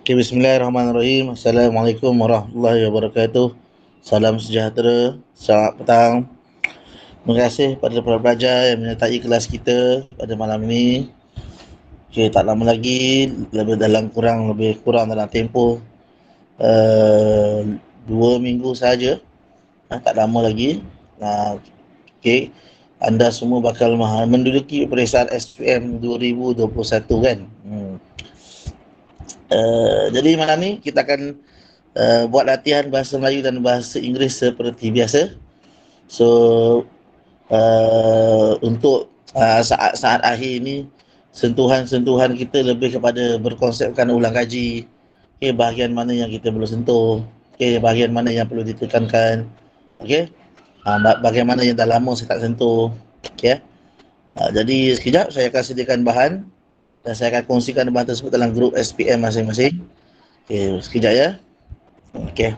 Okay, bismillahirrahmanirrahim. Assalamualaikum warahmatullahi wabarakatuh. Salam sejahtera. Selamat petang. Terima kasih pada para pelajar yang menyertai kelas kita pada malam ini. Okay, tak lama lagi, lebih kurang dalam tempoh uh, 2 minggu saja. Tak lama lagi. Okay, anda semua bakal menduduki peperiksaan SPM 2021 kan. Jadi malam ni kita akan buat latihan bahasa Melayu dan bahasa Inggeris seperti biasa. So untuk saat-saat akhir ini, sentuhan-sentuhan kita lebih kepada berkonsepkan ulang kaji. Okay, bahagian mana yang kita perlu sentuh, okay, bahagian mana yang perlu ditekankan, okay, bahagian mana yang dah lama saya tak sentuh. Okay. Jadi sekejap saya akan sediakan bahan dan saya akan kongsikan bahan tersebut dalam grup SPM masing-masing. Okay, sekejap ya. Okay.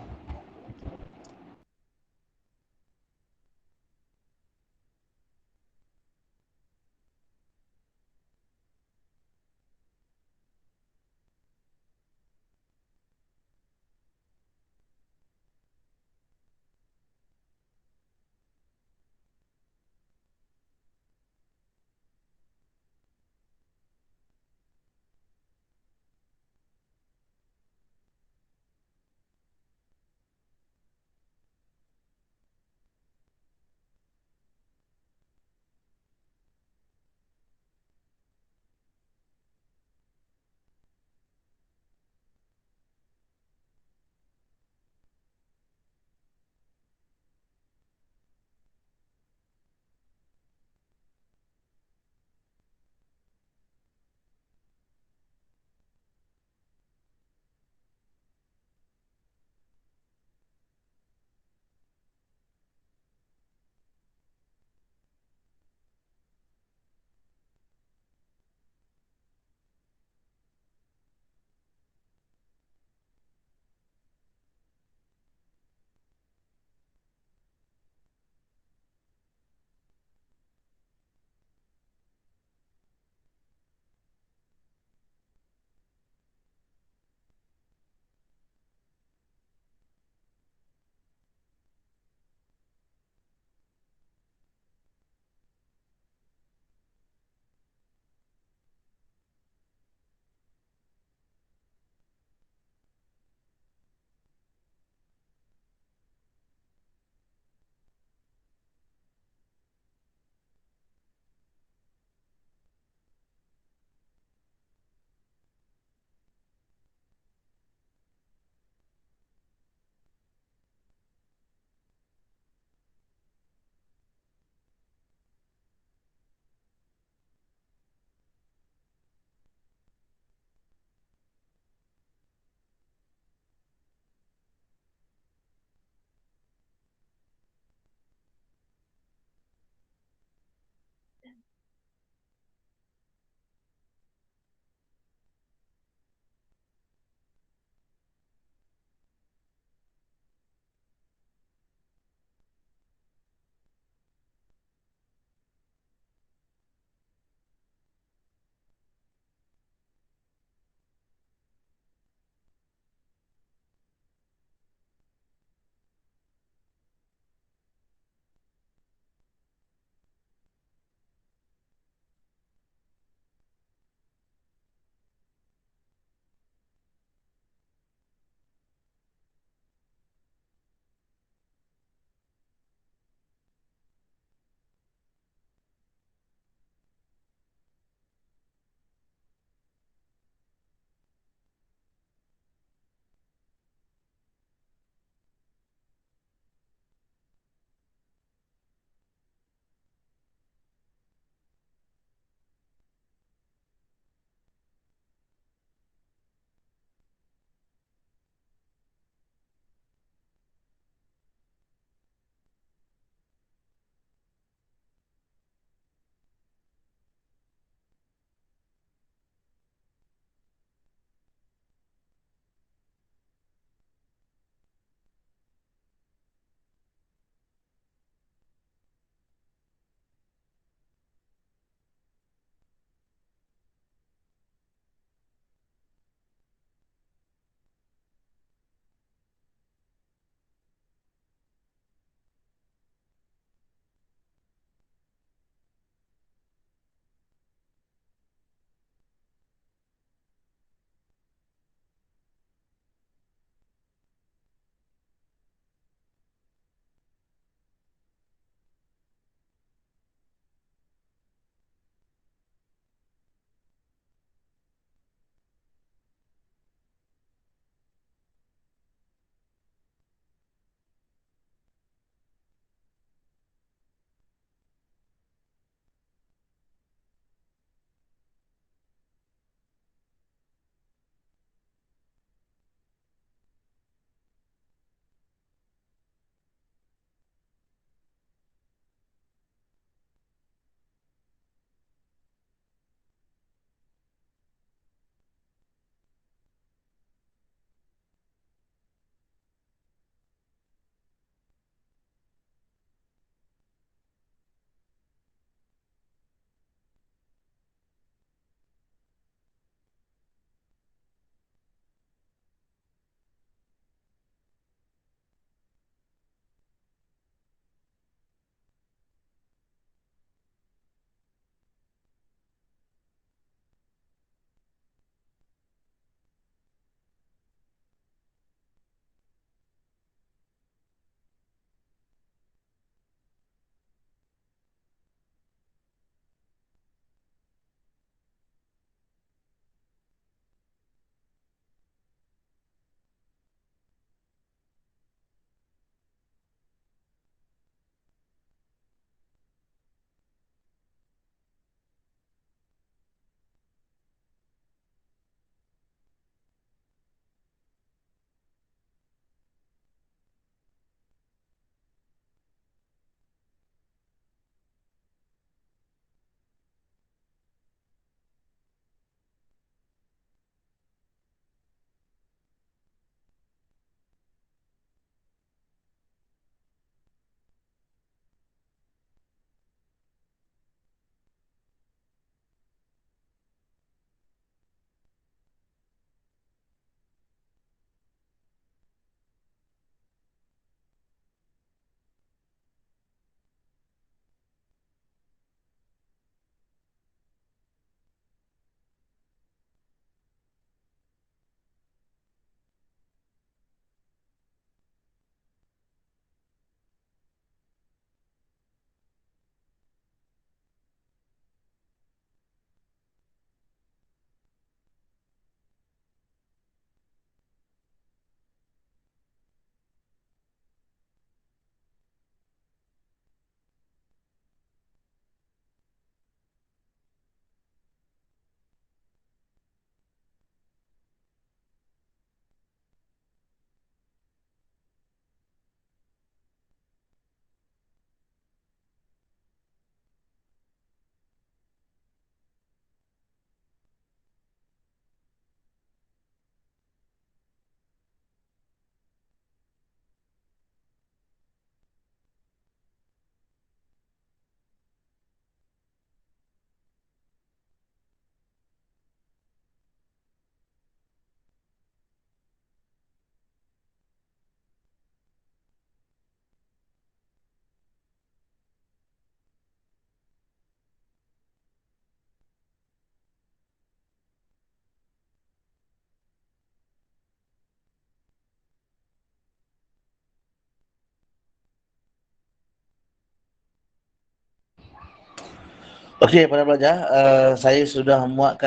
Okey, para pelajar, saya sudah muat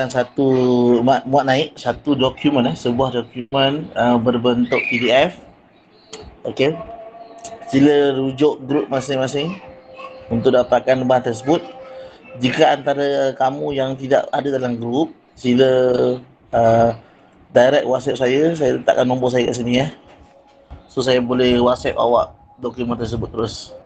naik satu dokumen, sebuah dokumen berbentuk PDF. Okey, sila rujuk grup masing-masing untuk dapatkan bahan tersebut. Jika antara kamu yang tidak ada dalam grup, sila uh, direct WhatsApp saya letakkan nombor saya kat sini, so saya boleh WhatsApp awak dokumen tersebut terus.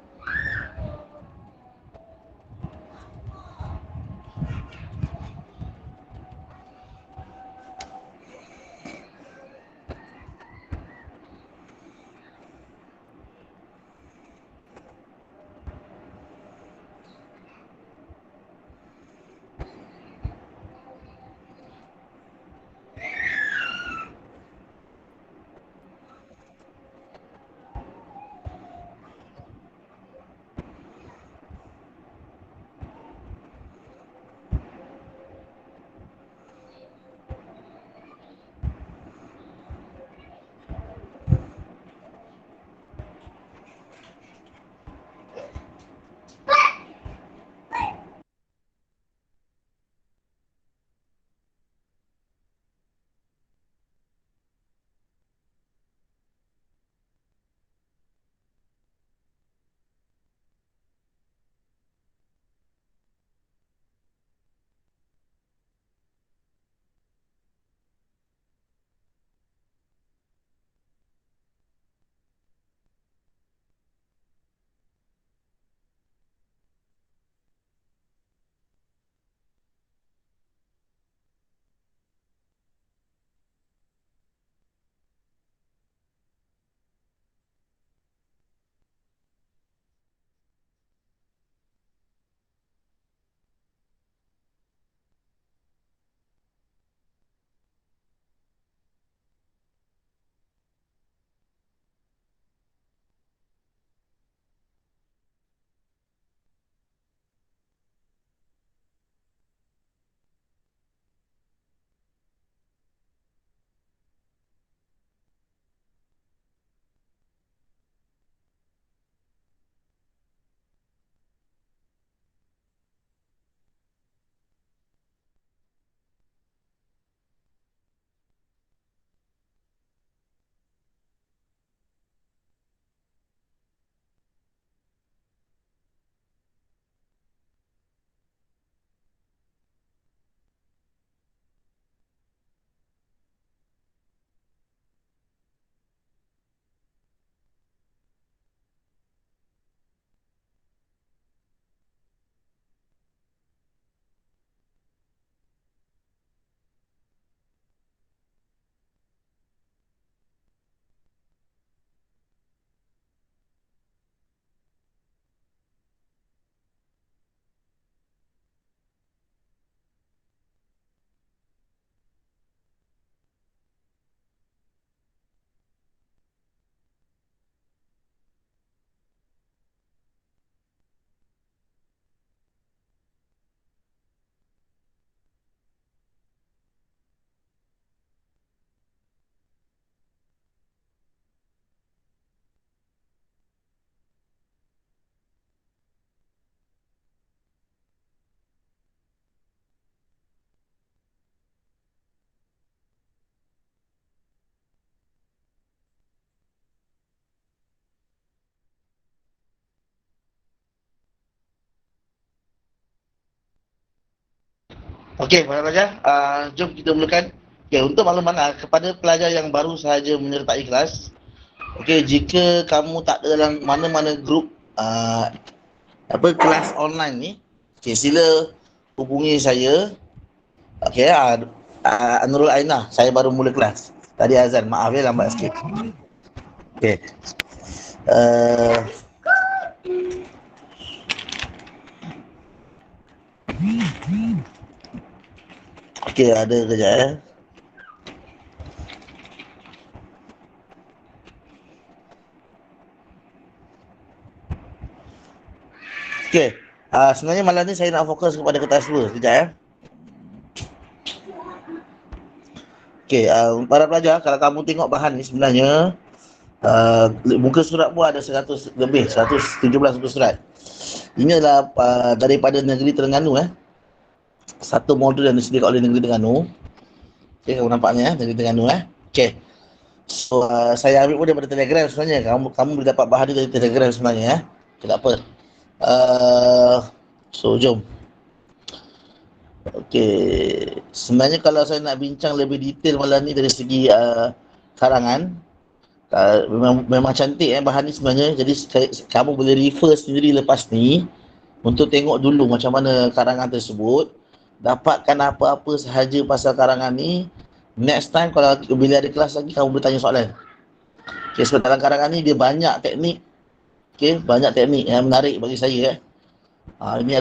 Okey, para pelajar, jom kita mulakan. Okey, untuk makluman kepada pelajar yang baru sahaja menyertai kelas. Okey, jika kamu tak ada dalam mana-mana grup kelas online ni, okey, sila hubungi saya. Okey, Nurul Aina, saya baru mula kelas. Tadi azan, maaf ya lambat sikit. Okey. Uh, Okey, ada kejap Okey. Sebenarnya malam ni saya nak fokus kepada kertas 2. Sekejap Okey, para pelajar, kalau kamu tengok bahan ni sebenarnya muka surat pun ada 100 lebih, 117 muka surat. Ini adalah daripada negeri Terengganu. Satu modul yang disediakan oleh negeri Terengganu. Okay, kamu nampaknya negeri Terengganu. Okay. So, saya ambil pun daripada Telegram sebenarnya. Kamu boleh dapat bahan dari Telegram sebenarnya. Okay, tak apa. So, jom. Okay. Sebenarnya kalau saya nak bincang lebih detail malam ni dari segi karangan, memang cantik bahan ni sebenarnya. Jadi kamu boleh refer sendiri lepas ni untuk tengok dulu macam mana karangan tersebut. Dapatkan apa-apa sahaja pasal karangan ni. Next time kalau bila ada kelas lagi, kamu boleh tanya soalan. Okay, sebab dalam karangan ni dia banyak teknik. Okay, banyak teknik yang menarik bagi saya. Ini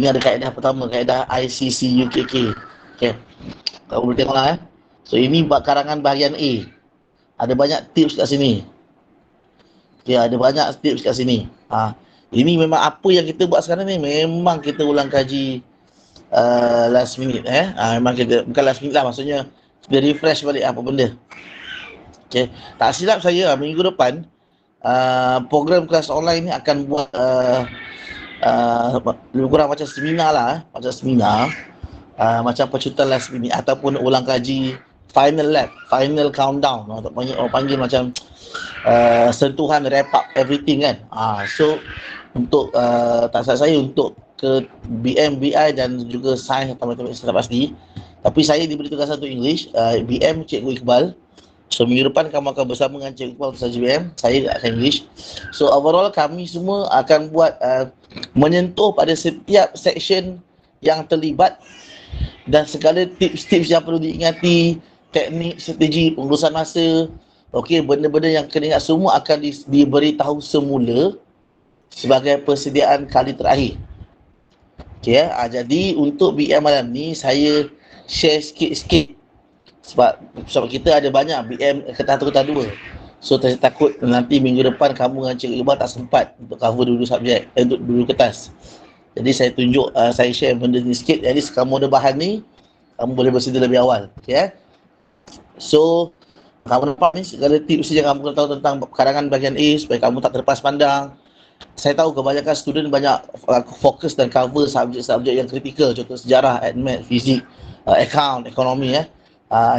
ada kaedah pertama, kaedah ICC UKK. Okay, kamu boleh tengoklah. So ini karangan bahagian A. Ada banyak tips kat sini. Okay, ada banyak tips kat sini. Ini memang apa yang kita buat sekarang ni memang kita ulang kaji last minute. Memang kita, bukan last minute lah, maksudnya dia refresh balik apa benda. Okay, tak silap saya minggu depan program kelas online ni akan buat lebih kurang macam seminar lah, macam seminar, macam pecutan last minute ataupun ulang kaji final lap, final countdown. Orang panggil macam sentuhan wrap up everything kan. So untuk tak salah saya untuk ke BM, BI dan juga sains atau matematik saya tak pasti. Tapi saya diberi tugasan untuk English, BM Cikgu Iqbal. So minggu depan kamu akan bersama dengan Cikgu Iqbal untuk saja BM, saya akan English. So overall kami semua akan buat menyentuh pada setiap section yang terlibat dan segala tips-tips yang perlu diingati, teknik, strategi, pengurusan masa. Okey, benda-benda yang kena ingat semua akan diberitahu semula sebagai persediaan kali terakhir. Okey, jadi untuk BM malam ni saya share sikit-sikit sebab kita ada banyak BM ketah 1, ketah 2. So saya takut nanti minggu depan kamu dengan Cikgu Iqbal tak sempat untuk cover dulu subjek, untuk dulu kertas. Jadi saya tunjuk, saya share benda ni sikit. Jadi kamu ada bahan ni, kamu boleh bersedia lebih awal. Okay. So kamu nampak ni segala tips yang kamu tahu tentang karangan bahagian A supaya kamu tak terlepas pandang. Saya tahu kebanyakan student banyak fokus dan cover subjek-subjek yang kritikal, contoh sejarah, admat, fizik, account, ekonomi.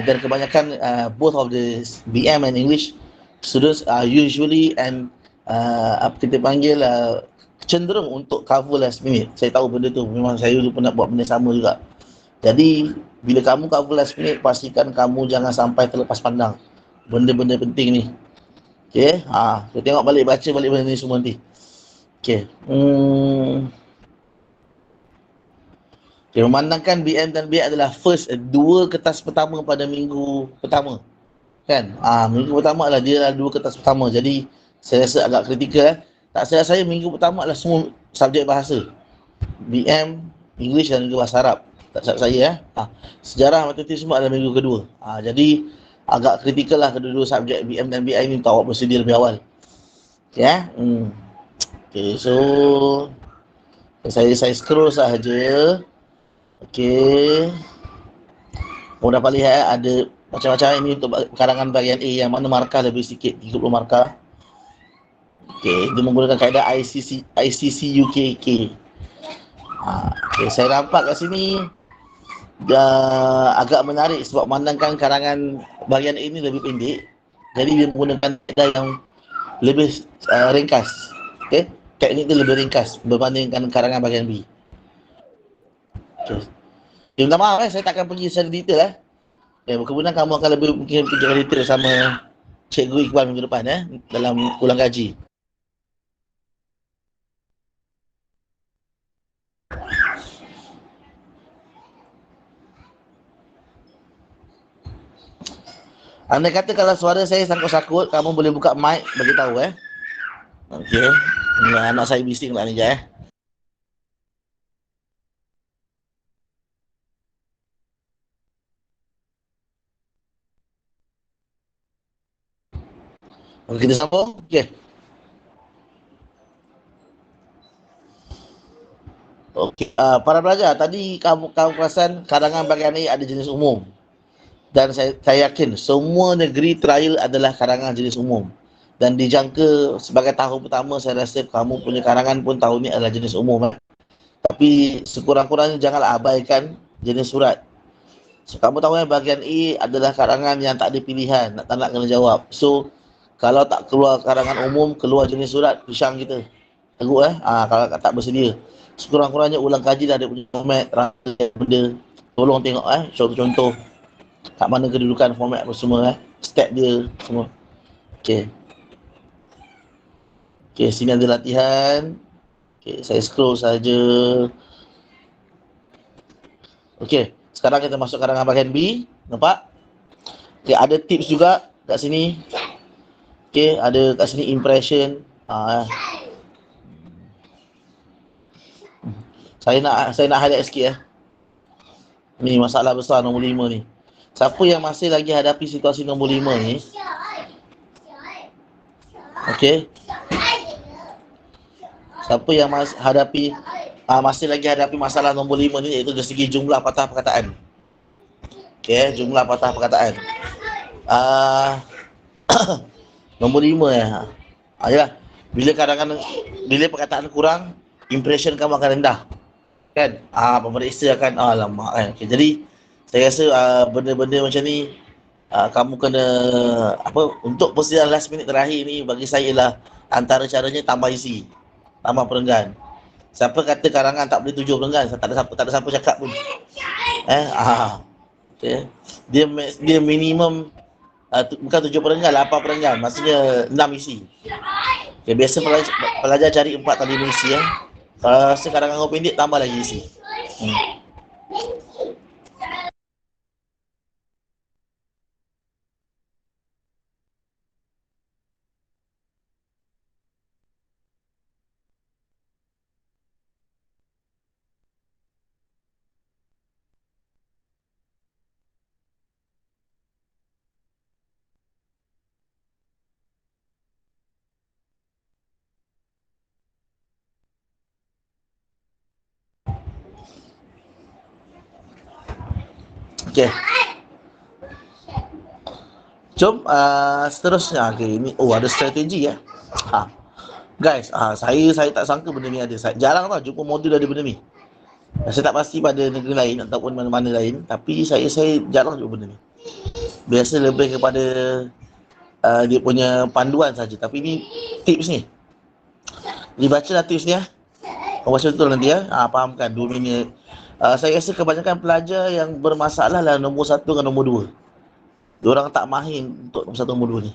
Dan kebanyakan both of the BM and English students are usually and apa kita panggil cenderung untuk cover last minute. Saya tahu benda tu, memang saya dulu pernah buat benda sama juga. Jadi bila kamu cover last minute, pastikan kamu jangan sampai terlepas pandang benda-benda penting ni. Okay, so tengok balik, baca balik benda ni semua nanti. Okay. Okay, memandangkan BM dan BI adalah first, dua kertas pertama pada minggu pertama. Kan? Minggu pertama adalah dia adalah dua kertas pertama. Jadi saya rasa agak kritikal. Tak salah saya minggu pertama adalah semua subjek bahasa. BM, English dan juga bahasa Arab. Tak salah saya. Sejarah matematik semua adalah minggu kedua. Jadi agak kritikal lah kedua-dua subjek BM dan BI ni untuk awak bersedia lebih awal. Okay, okay, so saya scroll sahaja. Okay. Kamu dapat lihat ada macam-macam ini untuk karangan bahagian A yang mana markah lebih sikit, 30 markah. Okay, dia menggunakan kaedah ICC UKK. Okay, saya nampak kat sini agak menarik sebab memandangkan karangan bahagian A ini lebih pendek. Jadi dia menggunakan kaedah yang lebih ringkas. Okay, teknik dia lebih ringkas berbandingkan karangan bahagian B. Okay. Minta maaf saya takkan pergi secara detail kemudian kamu akan lebih mungkin pergi detail sama Cikgu Iqbal minggu depan dalam ulang kaji. Andai kata kalau suara saya sangkut-sangkut, kamu boleh buka mic bagi tahu Okey. Anak saya bising lah ni je Okey, kita sambung. Okey. Okey, para pelajar, tadi kamu perasan karangan bahagian A ada jenis umum. Dan saya yakin semua negeri trial adalah karangan jenis umum. Dan dijangka sebagai tahun pertama, saya rasa kamu punya karangan pun tahun ni adalah jenis umum. Tapi sekurang-kurangnya janganlah abaikan jenis surat. So, kamu tahu yang bahagian A adalah karangan yang tak ada pilihan, tak nak kena jawab. So, kalau tak keluar karangan umum, keluar jenis surat, pisang kita. Teruk kalau tak bersedia. Sekurang-kurangnya ulang kaji dah dia punya format, benda. Tolong tengok contoh-contoh kat mana kedudukan format apa semua step dia semua. Okey. Okey, sini ada latihan. Okey, saya scroll saja. Okey, sekarang kita masuk karangan bahagian B. Nampak? Okey, ada tips juga kat sini. Okey, ada kat sini impression. Saya nak highlight sikit Ni masalah besar nombor 5 ni. Siapa yang masih lagi hadapi situasi nombor 5 ni? Okey. Siapa yang masih lagi hadapi masalah nombor 5 ni, iaitu dari segi jumlah patah perkataan. Okey, jumlah patah perkataan. Nombor 5 Yalah. Bila perkataan kurang, impression kamu akan rendah. Kan? Pemeriksa akan alamak kan. Okay, jadi saya rasa benda-benda macam ni kamu kena untuk persediaan last minute terakhir ni, bagi saya lah antara caranya tambah isi, tambah perenggan. Siapa kata karangan tak boleh 7 perenggan? Tak ada siapa cakap pun. Okay. Dia minimum bukan 7 perenggan, 8 perenggan, maksudnya 6 isi. Okay, biasa pelajar cari 4 atau 5 isi Kalau rasa karangan kau pendek, tambah lagi isi. Okay. Jom seterusnya. Okay, ini ada strategi Guys, saya tak sangka benda ni ada. Jarang tau jumpa modul ada benda ni. Saya tak pasti pada negeri lain ataupun mana-mana lain, tapi saya jarang jumpa benda ni. Biasa lebih kepada dia punya panduan saja, tapi ni tips ni. Dibacalah tips ni Kau baca betul nanti fahamkan 2 minit. Saya rasa kebanyakan pelajar yang bermasalah lah nombor 1 dengan nombor 2. Diorang tak mahir untuk nombor 1 nombor 2 ni.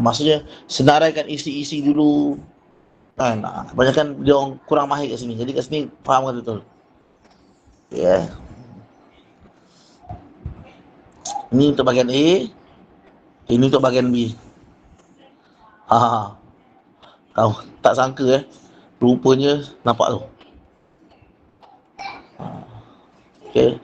Maksudnya senaraikan isi-isi dulu kan. Kebanyakan dia orang kurang mahir kat sini. Jadi kat sini fahamkan betul. Ini untuk bahagian A, ini untuk bahagian B. Kau tak sangka rupanya nampak tu. Okay.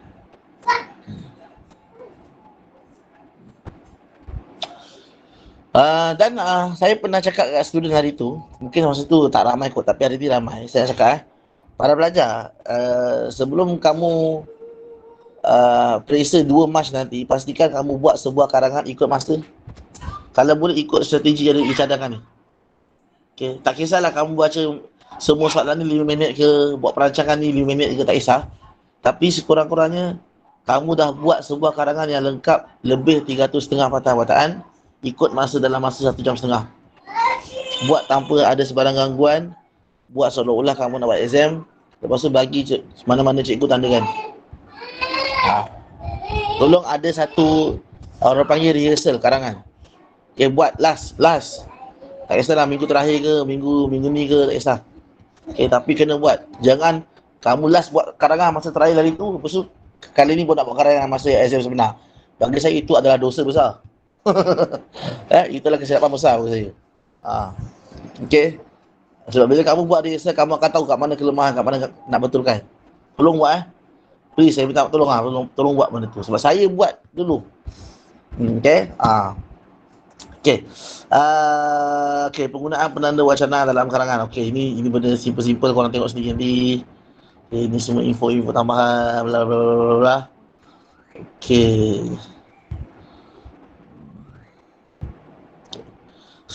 Dan saya pernah cakap kat student hari tu, mungkin masa tu tak ramai kot, tapi hari ni ramai. Saya cakap para pelajar, sebelum kamu periksa 2 Mac nanti, pastikan kamu buat sebuah karangan ikut master. Kalau boleh ikut strategi yang ada di cadangan ni. Okay. Tak kisahlah kamu baca semua soalan ni 5 minit ke, buat perancangan ni 5 minit ke, tak kisah. Tapi sekurang-kurangnya kamu dah buat sebuah karangan yang lengkap, lebih 300.5 patah perkataan, ikut masa dalam masa 1 jam setengah. Buat tanpa ada sebarang gangguan, buat seolah-olah kamu nak buat exam, lepas tu bagi mana-mana cikgu tandakan. Tolong ada satu orang panggil rehearsal karangan. Okay, buat last. Tak kisahlah minggu terakhir ke, minggu ni ke, tak kisah. Okay, tapi kena buat. Jangan kamu last buat karangan masa terakhir hari tu, lepas tu kali ni pun nak buat karangan masa exam sebenar. Bagi saya itu adalah dosa besar. Itulah kesilapan besar bagi saya. Okay. Sebab bila kamu buat rehearsal, kamu akan tahu kat mana kelemahan, kat mana nak betulkan. Tolong buat please, saya minta tolong tolong buat benda tu. Sebab saya buat dulu. Okay. Okay. Okay, penggunaan penanda wacana dalam karangan. Okay, ini benda simple-simple, korang tengok sendiri nanti. Okay, ini semua info-info tambahan, bla bla bla bla. Okay.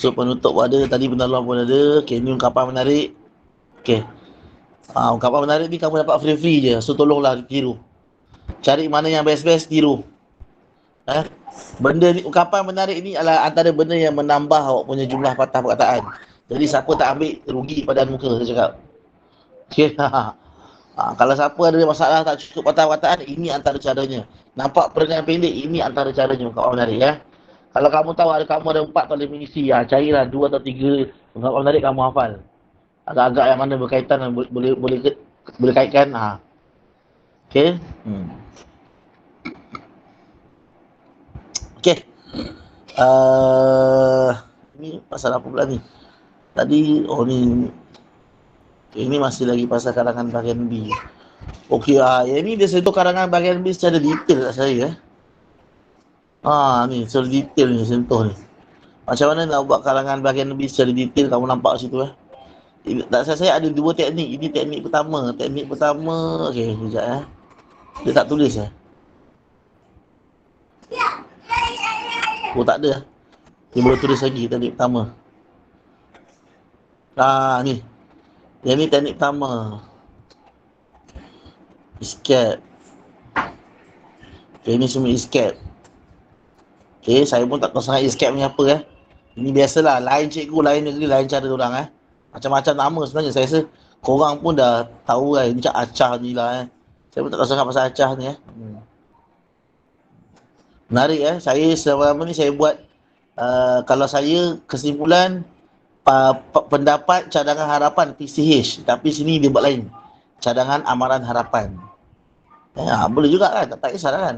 So penutup pun ada, tadi pendahuluan pun ada. Okay, ni ungkapan menarik. Okay. Ungkapan menarik ni kamu dapat free-free je. So tolonglah tiru. Cari mana yang best-best, tiru. Benda ni, ungkapan menarik ni adalah antara benda yang menambah awak punya jumlah patah perkataan. Jadi siapa tak ambil, rugi pada muka, saya cakap. Okay. Kalau siapa ada masalah tak cukup patah perkataan, ini antara caranya. Nampak perengan pendek, ini antara caranya ungkapan menarik, ya. Kalau kamu tahu kamu ada 4 atau 5 isi, carilah 2 atau 3 ungkapan menarik kamu hafal. Agak-agak yang mana berkaitan, boleh kaitkan. Okay. Okay. Ni pasal apa pula ni? Tadi, ni. Okay, ini masih lagi pasal karangan bahagian B. Okey, yang ni dia sentuh karangan bahagian B secara detail kat saya. Ni secara detail ni sentuh ni. Macam mana nak buat karangan bahagian B secara detail, kamu nampak situ saya ada 2 teknik. Ini teknik pertama. Okey, sekejap Dia tak tulis Oh, tak ada. Dia boleh tulis lagi teknik pertama. Ni. Yang ni teknik pertama. Escape. Okay, ni semua escape. Okay, saya pun tak tahu sangat escape ni apa Ini biasalah, lain cikgu, lain negeri, lain cara orang Macam-macam nama sebenarnya. Saya rasa korang pun dah tahu Ini macam acah ni lah Saya pun tak tahu sangat pasal acah ni Menarik Saya selama ni saya buat kalau saya kesimpulan pendapat cadangan harapan PCH, tapi sini dia buat lain, cadangan amaran harapan. Boleh juga kan, tak kisah kan.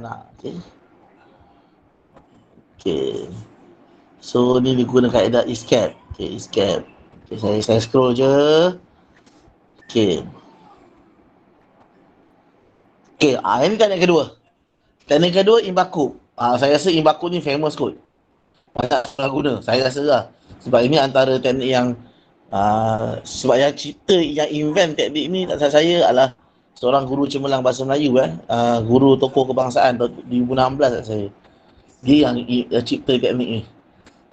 Okay. So ni digunakan kaedah escape. Okay, escape. Okay, saya scroll je. Okay. Okay, ini teknik kedua. Teknik kedua, imbaku. Saya rasa imbaku ni famous kot. Banyak orang guna, saya rasa lah. Sebab ini antara teknik yang sebab yang cerita yang invent teknik ni tak salah saya adalah seorang guru cemerlang bahasa Melayu guru tokoh kebangsaan 2016 tak saya. Dia yang cipta teknik ni.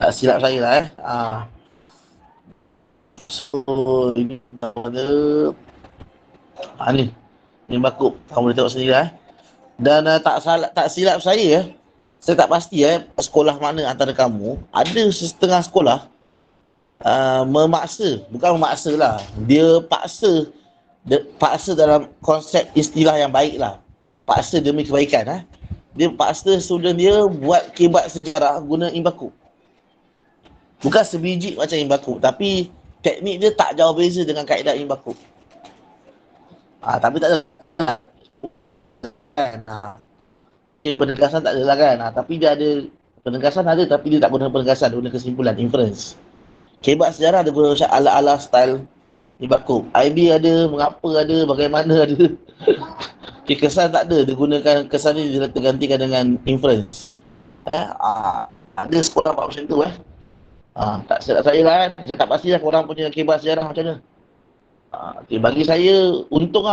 Tak silap saya lah So ini pada ni bakub, kamu boleh tengok sendiri Dan tak silap saya tak pasti sekolah mana antara kamu, ada setengah sekolah bukan memaksa lah, dia paksa dalam konsep istilah yang baik lah, paksa demi kebaikan dia paksa student dia buat kebat sejarah guna imbaku. Bukan sebiji macam imbaku, tapi teknik dia tak jauh beza dengan kaedah imbaku. Tapi tak ada penegasan tak ada lah kan. Tapi dia ada penegasan tapi dia tak guna penegasan, dia guna kesimpulan, inference. Kebat sejarah dia guna macam ala-ala style Ibakub. IB ada, mengapa ada, bagaimana ada. Kesan tak ada, dia gunakan kesan ni dia tergantikan dengan inference. Ada sekolah buat macam tu tak silap saya lah tak pastilah korang punya kebat sejarah macam mana. Bagi saya untung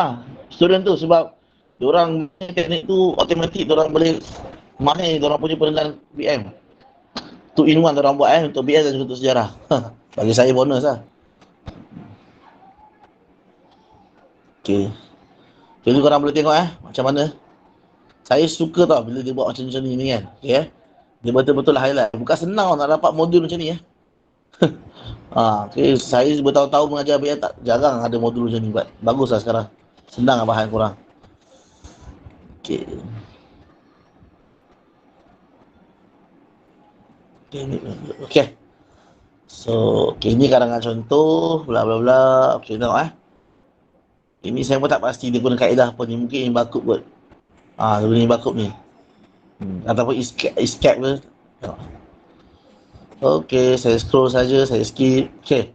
student tu, sebab diorang teknik tu automatik, diorang boleh mahir, diorang punya perendah BM 2-in-1 diorang buat untuk BM dan juga untuk sejarah. Bagi saya bonus Okay. Jadi korang boleh tengok macam mana. Saya suka tau bila dia buat macam ni kan. Okay, dia betul-betul highlight. Bukan senang nak dapat modul macam ni okay. Saya bertahun-tahun mengajar BM, tak jarang ada modul macam ni. Baguslah sekarang, senang bahan korang. Okay. Okay. So, ini karangan contoh, bla bla bla. Okay, tengok Ini saya pun tak pasti dia guna kaedah apa ni. Mungkin imbakub kot. Dia guna imbakub ni. Ataupun escape ke. Tengok. Okay, saya scroll saja, saya skip. Okay.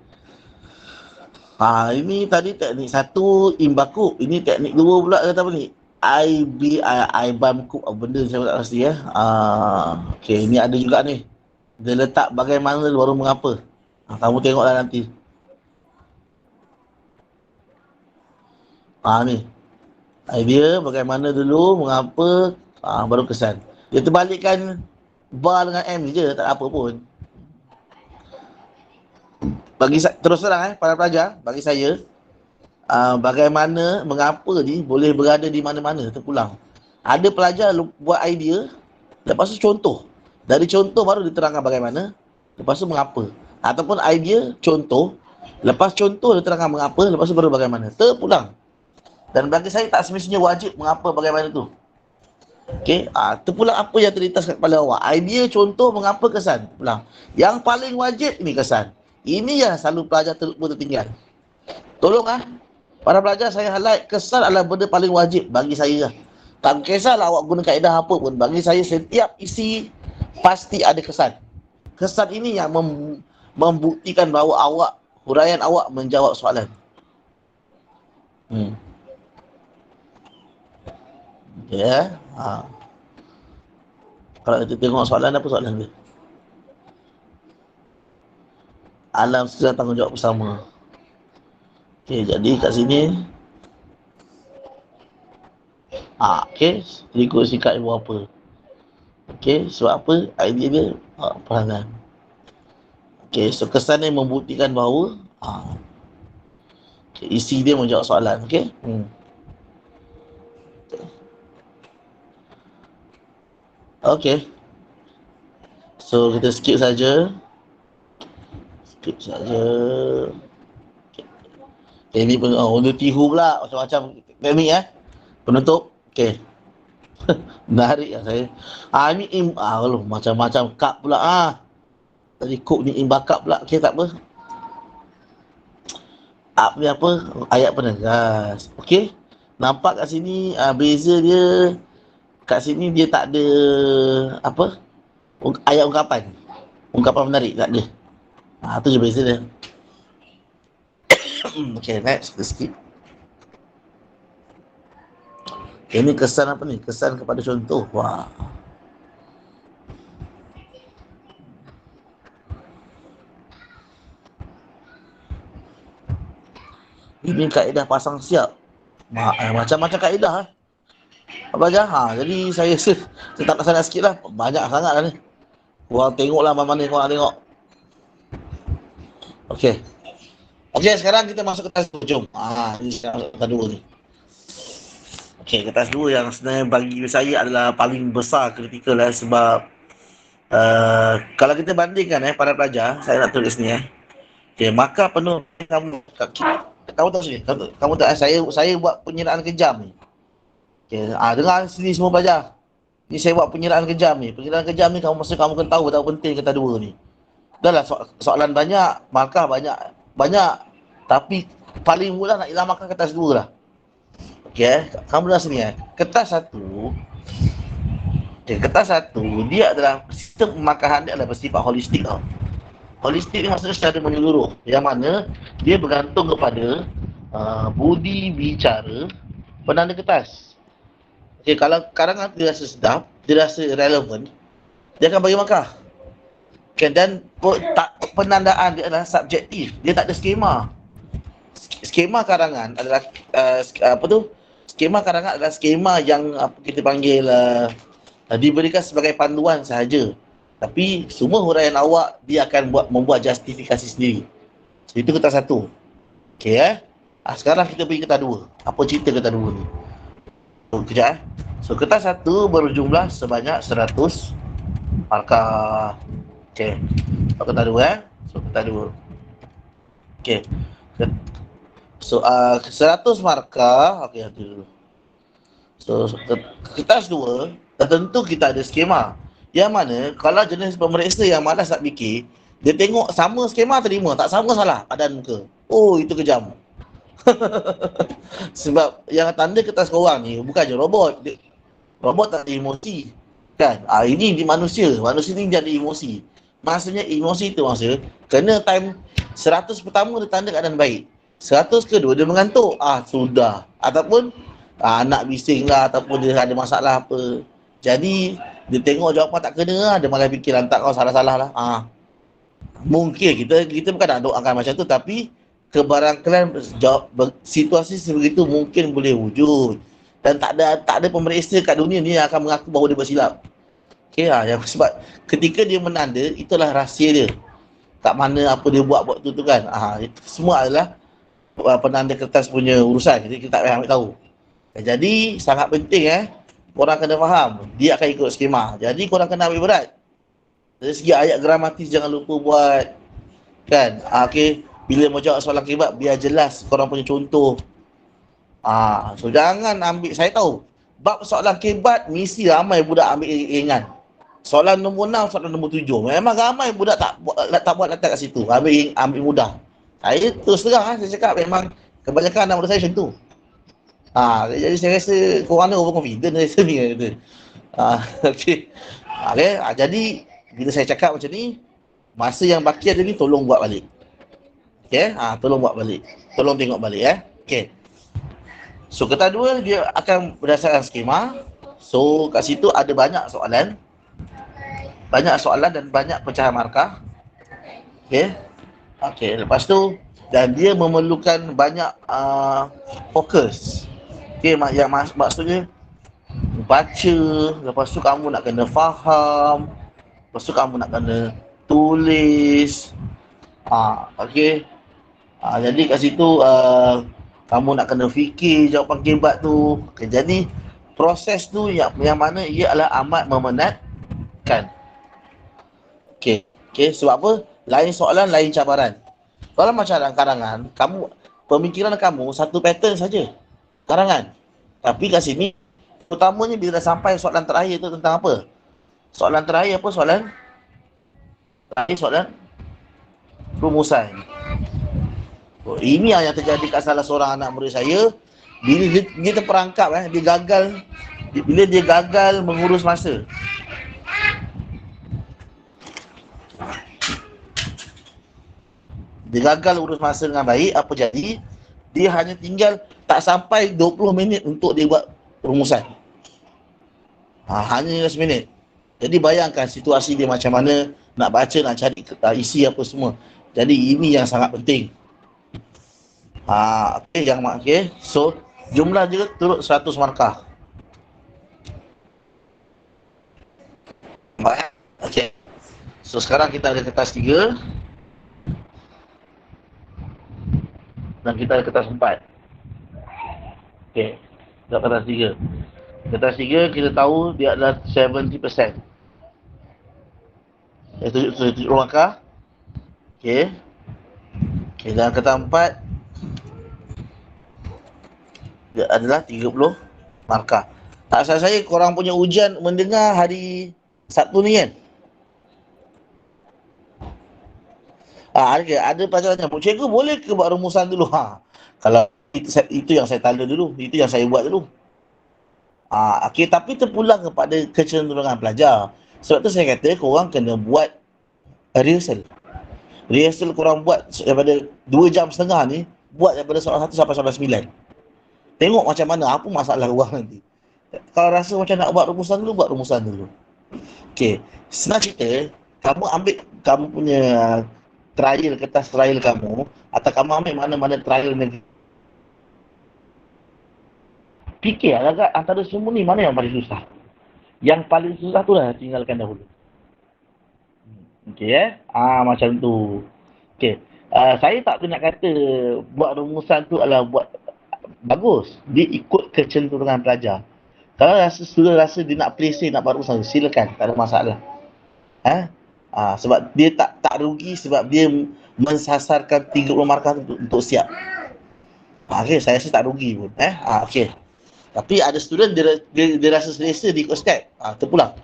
Ini tadi teknik 1, imbakub. Ini teknik 2 pula kata apa ni? IBAMKUB, benda saya tak pasti Okay, ini ada juga ni. Dia letak bagaimana baru mengapa. Kamu tengoklah nanti. Ni. Idea bagaimana dulu, mengapa, baru kesan. Dia terbalikkan bar dengan M je, tak apa pun. terus terang para pelajar, bagi saya, bagaimana, mengapa ni boleh berada di mana-mana terpulang. Ada pelajar buat idea, lepas tu contoh. Dari contoh baru diterangkan bagaimana, lepas tu mengapa. Ataupun idea, contoh, lepas contoh diterangkan mengapa, lepas tu baru bagaimana. Terpulang. Dan bagi saya tak semestinya wajib mengapa bagaimana tu. Okey, terpulang apa yang terlintas kat kepala awak. Idea, contoh, mengapa, kesan. Terpulang. Yang paling wajib ni kesan. Ini yang selalu pelajar terlupa tertinggal. Tolong para pelajar, saya highlight kesan adalah benda paling wajib bagi saya lah. Tak kisahlah awak guna kaedah apa pun, bagi saya setiap isi pasti ada kesan. Kesan ini yang membuktikan bahawa huraian awak menjawab soalan. Ya. Kalau kita tengok soalan, apa soalan dia? Alam semesta tanggungjawab bersama. Okey, jadi kat sini okey, ikut sikap ibu apa. Okey, sebab apa? Idea dia perangan. Okey, so kesan ni membuktikan bahawa isi dia menjawab soalan. Okey. Okey. So kita skip saja. Okay, ini pun untuk tihu pula, macam-macam teknik penutup. Okey. Menarik lah saya. Ini macam-macam kap pula. Tadi kok ni imbakap pula. Okey, tak apa. Ni apa? Ayat penegas. Okey. Nampak kat sini beza dia. Kat sini dia tak ada apa? Ayat ungkapan. Ungkapan menarik tak ada. Tu je beza dia. Okay, next. Kita skip. Ini kesan apa ni? Kesan kepada contoh. Wah. Ini kaedah pasang siap. Macam-macam kaedah. Apa aja? Jadi saya tak nak sangat sikit lah. Banyak sangat lah ni. Korang tengoklah mana-mana korang tengok. Okey. Okey, sekarang kita masuk ke kelas 2. Jom. Ini sekarang kelas 2 ni. Okey, kelas 2 yang sebenarnya bagi saya adalah paling besar kritikal sebab kalau kita bandingkan para pelajar, saya nak tulis ni okey, maka penuh kamu tahu sini. Kamu tahu saya buat penyeraan kejam ni. Okey, dengar sini semua pelajar. Ni saya buat penyeraan kejam ni. Penyeraan kejam ni kamu kena tahu betapa penting kelas 2 ni. Dahlah soalan banyak, markah banyak. Tapi paling mudah nak hilang markah kertas 2 lah. Okey, kamu dah sini Kertas 1. Okey, kertas 1 dia adalah sistem pemarkahan dia adalah bersifat holistik tau. Holistik ni maksudnya secara menyeluruh. Yang mana dia bergantung kepada budi bicara penanda kertas. Okey, kalau karangan dia rasa sedap, dia rasa relevan, dia akan bagi markah. Okay, dan penandaan dia adalah subjektif. Dia tak ada skema. Skema karangan adalah skema karangan adalah skema yang kita panggil diberikan sebagai panduan sahaja. Tapi semua huraian awak dia akan membuat justifikasi sendiri. So, itu kertas 1. Okey sekarang kita pergi kertas 2. Apa cerita kertas 2 ni? Kejap So kertas 1 berjumlah sebanyak 100 markah. Okey. Kertas 2 So kertas 2. Okey. So 100 markah. Okey, hati dulu. So kertas 2 tentu kita ada skema. Yang mana kalau jenis pemeriksa yang malas nak fikir, dia tengok sama skema terima, tak sama salah padan muka. Itu kejam. Sebab yang tanda kertas korang ni bukan je robot. Robot tak ada emosi. Kan? Ini di manusia. Manusia ni jadi emosi. Maksudnya emosi tu maksudnya kena time 100 pertama dia tanda keadaan baik. 100 kedua dia mengantuk. Sudah. Ataupun anak bising lah, ataupun dia ada masalah apa. Jadi dia tengok jawapan tak kena dia malah fikir lantak kau salah-salah lah. Mungkin kita bukan nak doakan macam tu, tapi kebarangkalian situasi sebegitu mungkin boleh wujud. Dan tak ada pemeriksa kat dunia ni yang akan mengaku bahawa dia bersilap. Okey yang sebab ketika dia menanda itulah rahsia dia. kat mana apa dia buat waktu tu kan. Itu semua adalah penanda kertas punya urusan. Jadi kita tak payah ambil tahu. Jadi sangat penting korang kena faham. Dia akan ikut skema. Jadi korang kena ambil berat. Dari segi ayat gramatis jangan lupa buat. Kan? Okey. Bila mau jawab soalan kibat, biar jelas korang punya contoh. So jangan ambil, saya tahu. Bab soalan kibat, mesti ramai budak ambil ringan. Soalan nombor 6, soalan nombor 7. Memang ramai budak tak buat letak kat situ. Ambil mudah. Saya terus terang saya cakap memang kebanyakan anak muda saya macam tu. Jadi saya rasa korang ni overconfident saya ni kata. Okey. Jadi bila saya cakap macam ni, masa yang baki ada ni tolong buat balik. Okey? Tolong buat balik. Tolong tengok balik Okey. So kata dua dia akan berdasarkan skema. So kat situ ada banyak soalan. Banyak soalan dan banyak pecahan markah. Okey. Okey, lepas tu dan dia memerlukan banyak fokus. Okey, yang maksudnya baca, lepas tu kamu nak kena faham, lepas tu kamu nak kena tulis. Okey. Jadi kat situ kamu nak kena fikir jawapan kibat tu. Okay, jadi proses tu yang mana ia adalah amat memenatkan. Okey, sebab apa? Lain soalan, lain cabaran. Kalau macam dalam karangan, pemikiran kamu satu pattern saja. Karangan. Tapi kat sini utamanya bila dah sampai soalan terakhir tu tentang apa? Soalan terakhir apa? Soalan rumusan. Ini yang terjadi kat salah seorang anak murid saya. Bila dia terperangkap dia gagal. Bila dia gagal mengurus masa, dia gagal urus masa dengan baik. Apa jadi? Dia hanya tinggal tak sampai 20 minit untuk dia buat rumusan. Hanya 15 minit. Jadi bayangkan situasi dia macam mana, nak baca, nak cari isi apa semua. Jadi ini yang sangat penting. Okey. So jumlah dia turut 100 markah. Okey. So sekarang kita ada kertas 3 dan kita ada kertas 4. Okey. Kertas 3. Kertas 3 kita tahu dia adalah 70%. Itu 7 markah. Okey. Dan kertas 4 dia adalah 30 markah. Tak salah saya korang punya ujian mendengar hari Sabtu ni kan? Ada pelajar tanya, cikgu boleh ke buat rumusan dulu? Kalau itu yang saya tanda dulu, itu yang saya buat dulu. Okey, tapi terpulang kepada kecenderungan pelajar. Sebab tu saya kata korang kena buat rehearsal. Rehearsal korang buat daripada 2 jam setengah ni, buat daripada soalan 1 sampai soalan 9. Tengok macam mana, apa masalah korang nanti. Kalau rasa macam nak buat rumusan dulu. Okey, senang cerita, kamu ambil kamu punya kertas trial kamu, atau kamu ambil mana-mana trial negeri. Fikir agak antara semua ni mana yang paling susah. Yang paling susah tu lah tinggalkan dahulu. Okey macam tu. Okey, saya tak nak kata buat rumusan tu adalah buat bagus. Dia ikut kecenderungan pelajar. Kalau student rasa dia nak play safe, nak buat rumusan, silakan, tak ada masalah. Sebab dia tak rugi sebab dia mensasarkan 30 markah untuk siap. Okey, saya rasa tak rugi pun. Okey. Tapi ada student dia rasa selesa dia ikut step. Terpulang.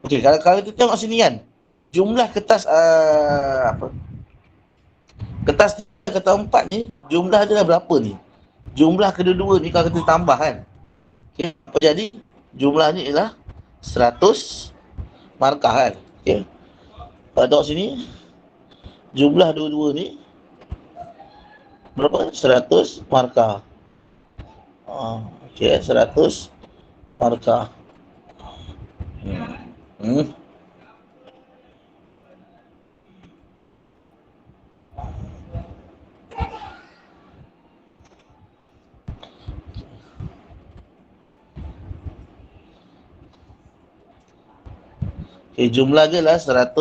Okey, kalau kita tengok sini kan, jumlah kertas kertas 4 ni, jumlah dia berapa ni? Jumlah kedua-dua ni kalau kita tambah kan. Okay, apa jadi? Jumlah ni ialah 100 markah kan. Okey. Kalau tengok sini, jumlah dua-dua ni berapa? 100 markah. Okey, 100 markah. Jumlah dia lah 100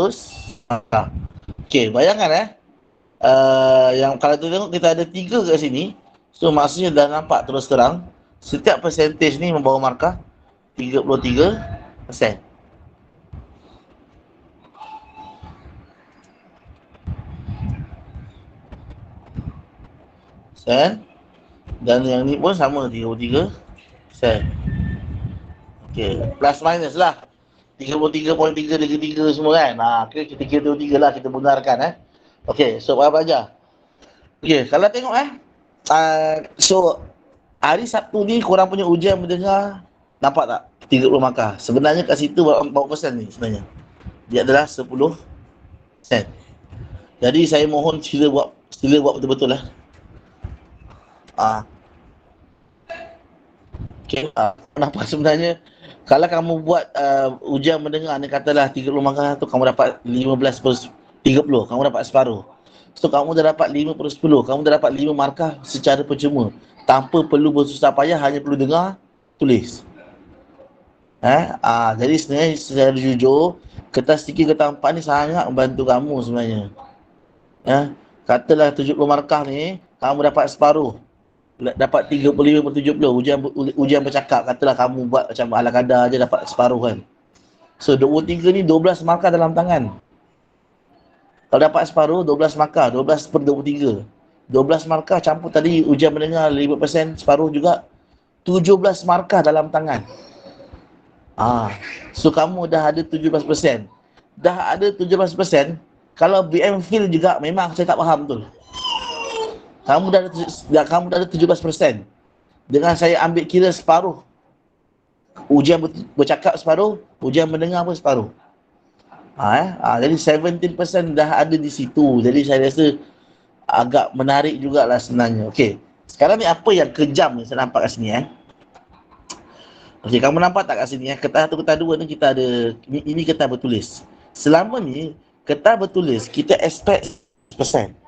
markah. Okey, bayangkan yang kalau tu tengok kita ada 3 kat sini. So maksudnya dah nampak terus terang setiap percentage ni membawa markah 33%. Dan yang ni pun sama 33%. Okey, plus minus lah. 33.3 semua kan. Okay, kita kira 33 lah, kita benarkan Okey, so para pelajar. Okey, kalau tengok so hari Sabtu ni korang punya ujian mendengar nampak tak? 30 markah. Sebenarnya kat situ berapa persen ni sebenarnya? Dia adalah 10%. Jadi saya mohon sila buat betul-betul lah. Ah, okay. Kenapa sebenarnya kalau kamu buat ujian mendengar ni katalah 30 markah tu kamu dapat 15/30, kamu dapat separuh. So kamu dah dapat 5/10, kamu dah dapat 5 markah secara percuma. Tanpa perlu bersusah payah, hanya perlu dengar, tulis. Jadi sebenarnya secara jujur, kertas 3 kertas 4 ni sangat membantu kamu sebenarnya. Katalah 70 markah ni, kamu dapat separuh. Dapat 35/70 ujian bercakap, katalah kamu buat macam ala kadar je dapat separuh kan. So 23 ni 12 markah dalam tangan. Kalau dapat separuh, 12 markah, 12/23. 12 markah campur tadi ujian mendengar 5% separuh juga, 17 markah dalam tangan. So kamu dah ada 17%. Dah ada 17%. Kalau BM Phil juga memang saya tak faham betul. Kamu dah ada 17%. Dengan saya ambil kira separuh. Ujian bercakap separuh, ujian mendengar pun separuh. Jadi 17% dah ada di situ. Jadi saya rasa agak menarik jugalah sebenarnya. Okey. Sekarang ni apa yang kejam ni saya nampak kat sini Okey, kamu nampak tak kat sini kertas 1, kertas 2 ni kita ada ini kertas bertulis. Selama ni kertas bertulis kita expect 1%.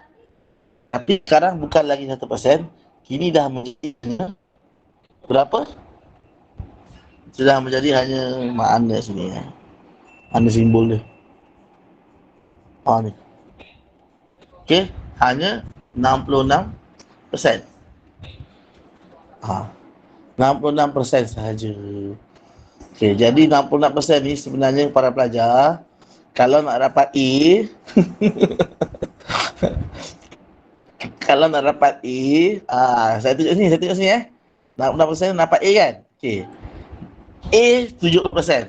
Tapi sekarang bukan lagi 1%, kini dah menjadi berapa? Sudah menjadi hanya mana sini Mana simbol dia? Ni. Okey, hanya 66%. 66% sahaja. Okey, jadi 66% ni sebenarnya para pelajar kalau nak dapat A kalau nak dapat A, saya tunjuk sini 66% dapat A kan? Okey. A 70%.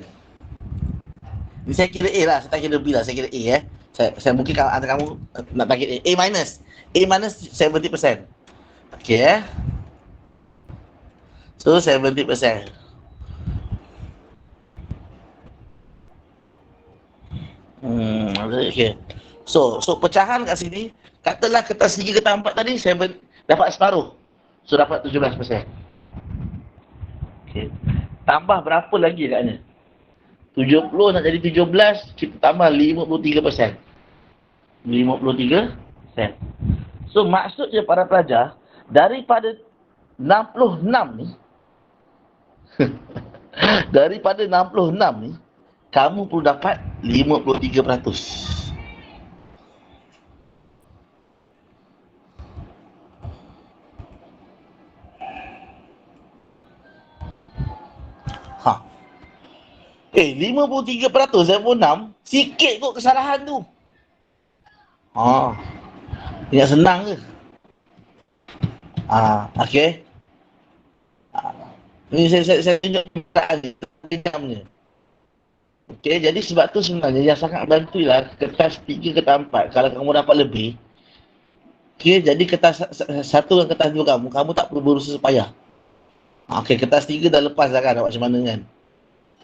Ni saya kira A lah, saya tak kira B lah, saya kira A Saya mungkin kalau antara kamu nak target A. A minus 70%. Okey So 70%. Okay. So pecahan kat sini, katalah kertas 3 kertas 4 tadi saya dapat separuh. So dapat 17%. Okay. Tambah berapa lagi agaknya? 70 nak jadi 17, kita tambah 53%. 53%. So maksudnya para pelajar, daripada 66 ni daripada 66 ni kamu perlu dapat 53%. Ha. 53% 6, sikit kot kesalahan tu. Ingat senang ke? Okey. Ni saya tunjuk kejamnya. Okey, jadi sebab tu sebenarnya yang sangat bantulah kertas 3 kertas 4 kalau kamu dapat lebih. Okey, jadi kertas 1 dan kertas 2 kamu tak perlu berusaha payah. Okey, kertas 3 dah lepas dah kan, nak buat macam mana kan.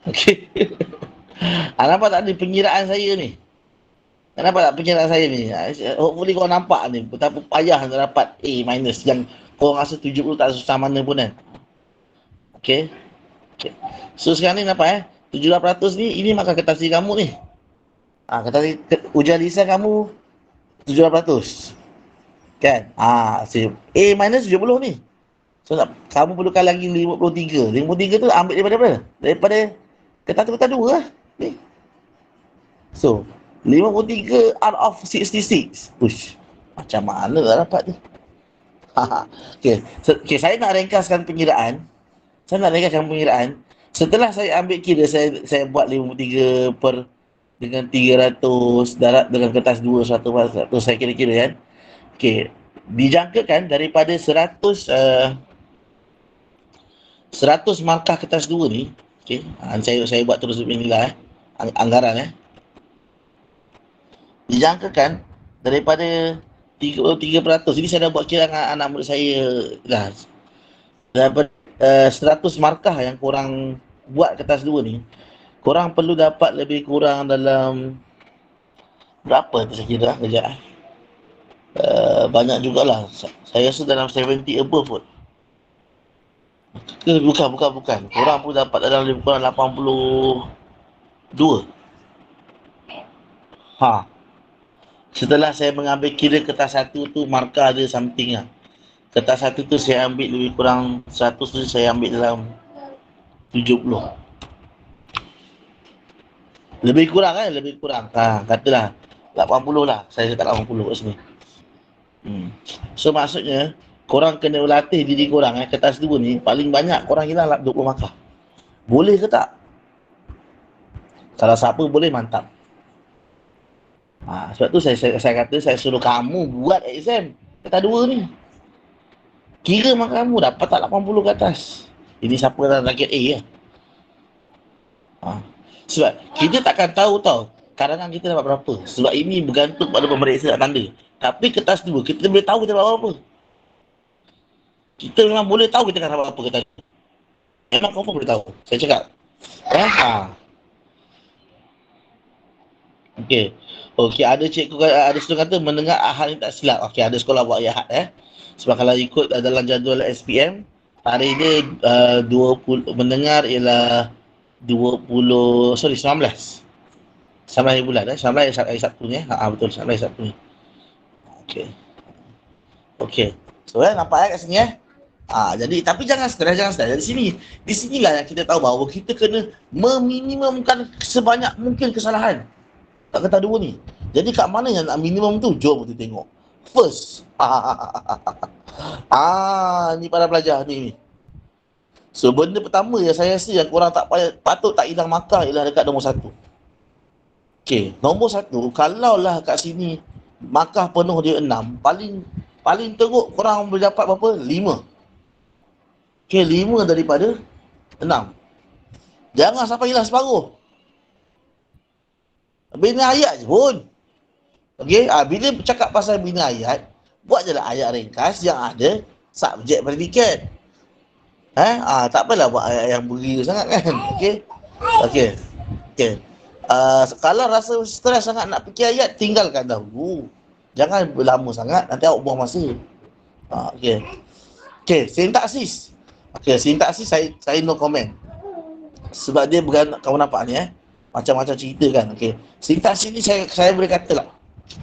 Okey. Nampak tak ni pengiraan saya ni? Nampak tak pengiraan saya ni? Hopefully kau nampak ni betapa payah nak dapat A minus yang kau rasa 70 tak susah mana pun kan. Okey. So sekarang ni nampak 17% ni, ini markah kertas kamu ni. Kertas ujian lisan kamu 17%. Kan? A minus 70 ni. So kamu perlukan lagi 53. 53 tu ambil daripada mana? Daripada kertas tu kertas 2 lah. So 53 out of 66. Ush, macam mana dah dapat ni? Okay. Okay, saya nak ringkaskan pengiraan. Setelah saya ambil kira, saya buat 53 per dengan 300 darat dengan kertas 2 100 saya kira-kira kan. Okey, dijangkakan daripada 100 markah kertas 2 ni, okey, saya buat terus inilah anggaran dijangkakan daripada 33%. Ini saya dah buat kira dengan anak murid saya dah. Daripada 100 markah yang korang buat kertas 2 ni, korang perlu dapat lebih kurang dalam berapa tu saya kira kejap. Banyak jugalah. Saya rasa dalam 70 above pun. Bukan. Korang pun dapat dalam lebih kurang 82. Setelah saya mengambil kira kertas satu tu markah dia something lah. Kertas satu tu saya ambil lebih kurang 100 tu saya ambil dalam 70. Lebih kurang. Katalah 80 lah. Saya letak 80 kat sini. So maksudnya korang kena latih diri korang kertas 2 ni paling banyak korang hilang 20 markah. Boleh ke tak? Kalau siapa boleh, mantap. Sebab tu saya kata saya suruh kamu buat exam kertas 2 ni. Kira markah kamu dapat tak 80 ke atas. Ini siapa dalam rakyat A lah. Sebab kita takkan tahu tau karangan kita dapat berapa. Sebab ini bergantung pada pemeriksa nak tanda. Tapi kertas 2 kita boleh tahu kita dapat berapa. Kita memang boleh tahu kita akan dapat berapa kertas 2. Memang kau pun boleh tahu. Saya cakap. Okey, ada cikgu, ada student kata mendengar ahad ni tak silap. Okey, ada sekolah buat ahad Sebab kalau ikut dalam jadual SPM, tarikh dia 20 mendengar ialah 19 bulan 19 hari Sabtu ni betul 19 hari Sabtu ni. Okey. So nampak kat sini jadi tapi jangan stres di sinilah yang kita tahu bahawa kita kena meminimumkan sebanyak mungkin kesalahan tak kata 2 ni. Jadi kat mana yang nak minimum tu, jom kita tengok first. Ni para pelajar ni. So benda pertama yang saya rasa yang korang tak patut tak hilang markah ialah dekat nombor 1. Okey, nombor 1 kalaulah kat sini markah penuh dia 6, paling teruk korang boleh dapat berapa? 5. Okey, 5 daripada 6. Jangan sampai hilang separuh. Bina ayat je pun. Okey, bila bercakap pasal bina ayat, buat je lah ayat ringkas yang ada subjek predikat. Tak apalah buat ayat yang beria sangat kan. Okey. Kalau rasa stres sangat nak fikir ayat, tinggalkan dahulu. Jangan berlama sangat, nanti awak buang masa. Okey, sintaksis. Sintaksis saya no comment. Sebab dia bukan, kamu nampak ni macam-macam cerita kan. Sintaksis ni saya boleh kata lah,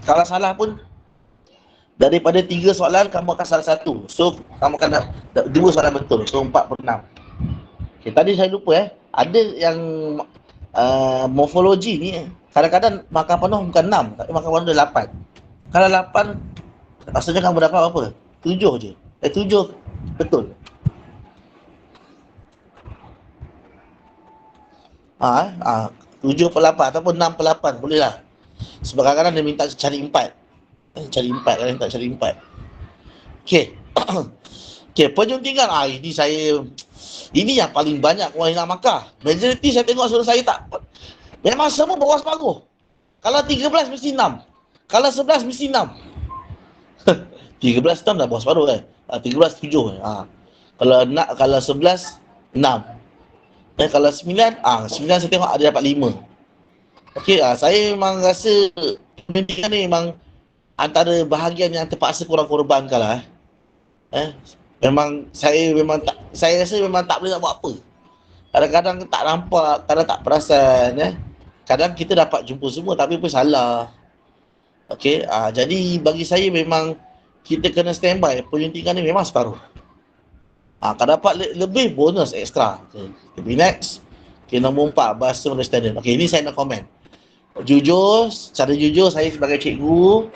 kalau salah pun daripada 3 soalan kamu akan salah 1. So kamu akan 2 soalan betul. So 4/6. Tadi saya lupa ada yang morfologi ni kadang-kadang markah penuh bukan 6, tapi markah penuh dia 8. Kalau 8 maksudnya kamu dapat apa? 7 je. 7 betul. 7/8 ataupun 6/8 boleh lah. Sebab kadang-kadang dia minta cari 4. Kadang tak cari 4. Penyuntingan ini yang paling banyak orang hilang markah. Majoriti saya tengok saudara saya tak, memang semua bawah separuh. Kalau 13 mesti 6. Kalau 11 mesti 6. 13 dah bawah separuh kan. 13 7. Kalau 11 6. Kalau 9 saya tengok ada dapat 5. Saya memang rasa pendidikan ni memang antara bahagian yang terpaksa korang korbankan lah. Saya rasa memang tak boleh nak buat apa. Kadang-kadang tak nampak, kadang tak perasan kadang kita dapat jumpa semua tapi pun salah. Jadi bagi saya memang kita kena standby. Penyuntingan ni memang separuh. Kalau dapat lebih, bonus ekstra. Next. Nombor 4, bahasa Melayu standard. Ini saya nak komen. Jujur, secara jujur saya sebagai cikgu,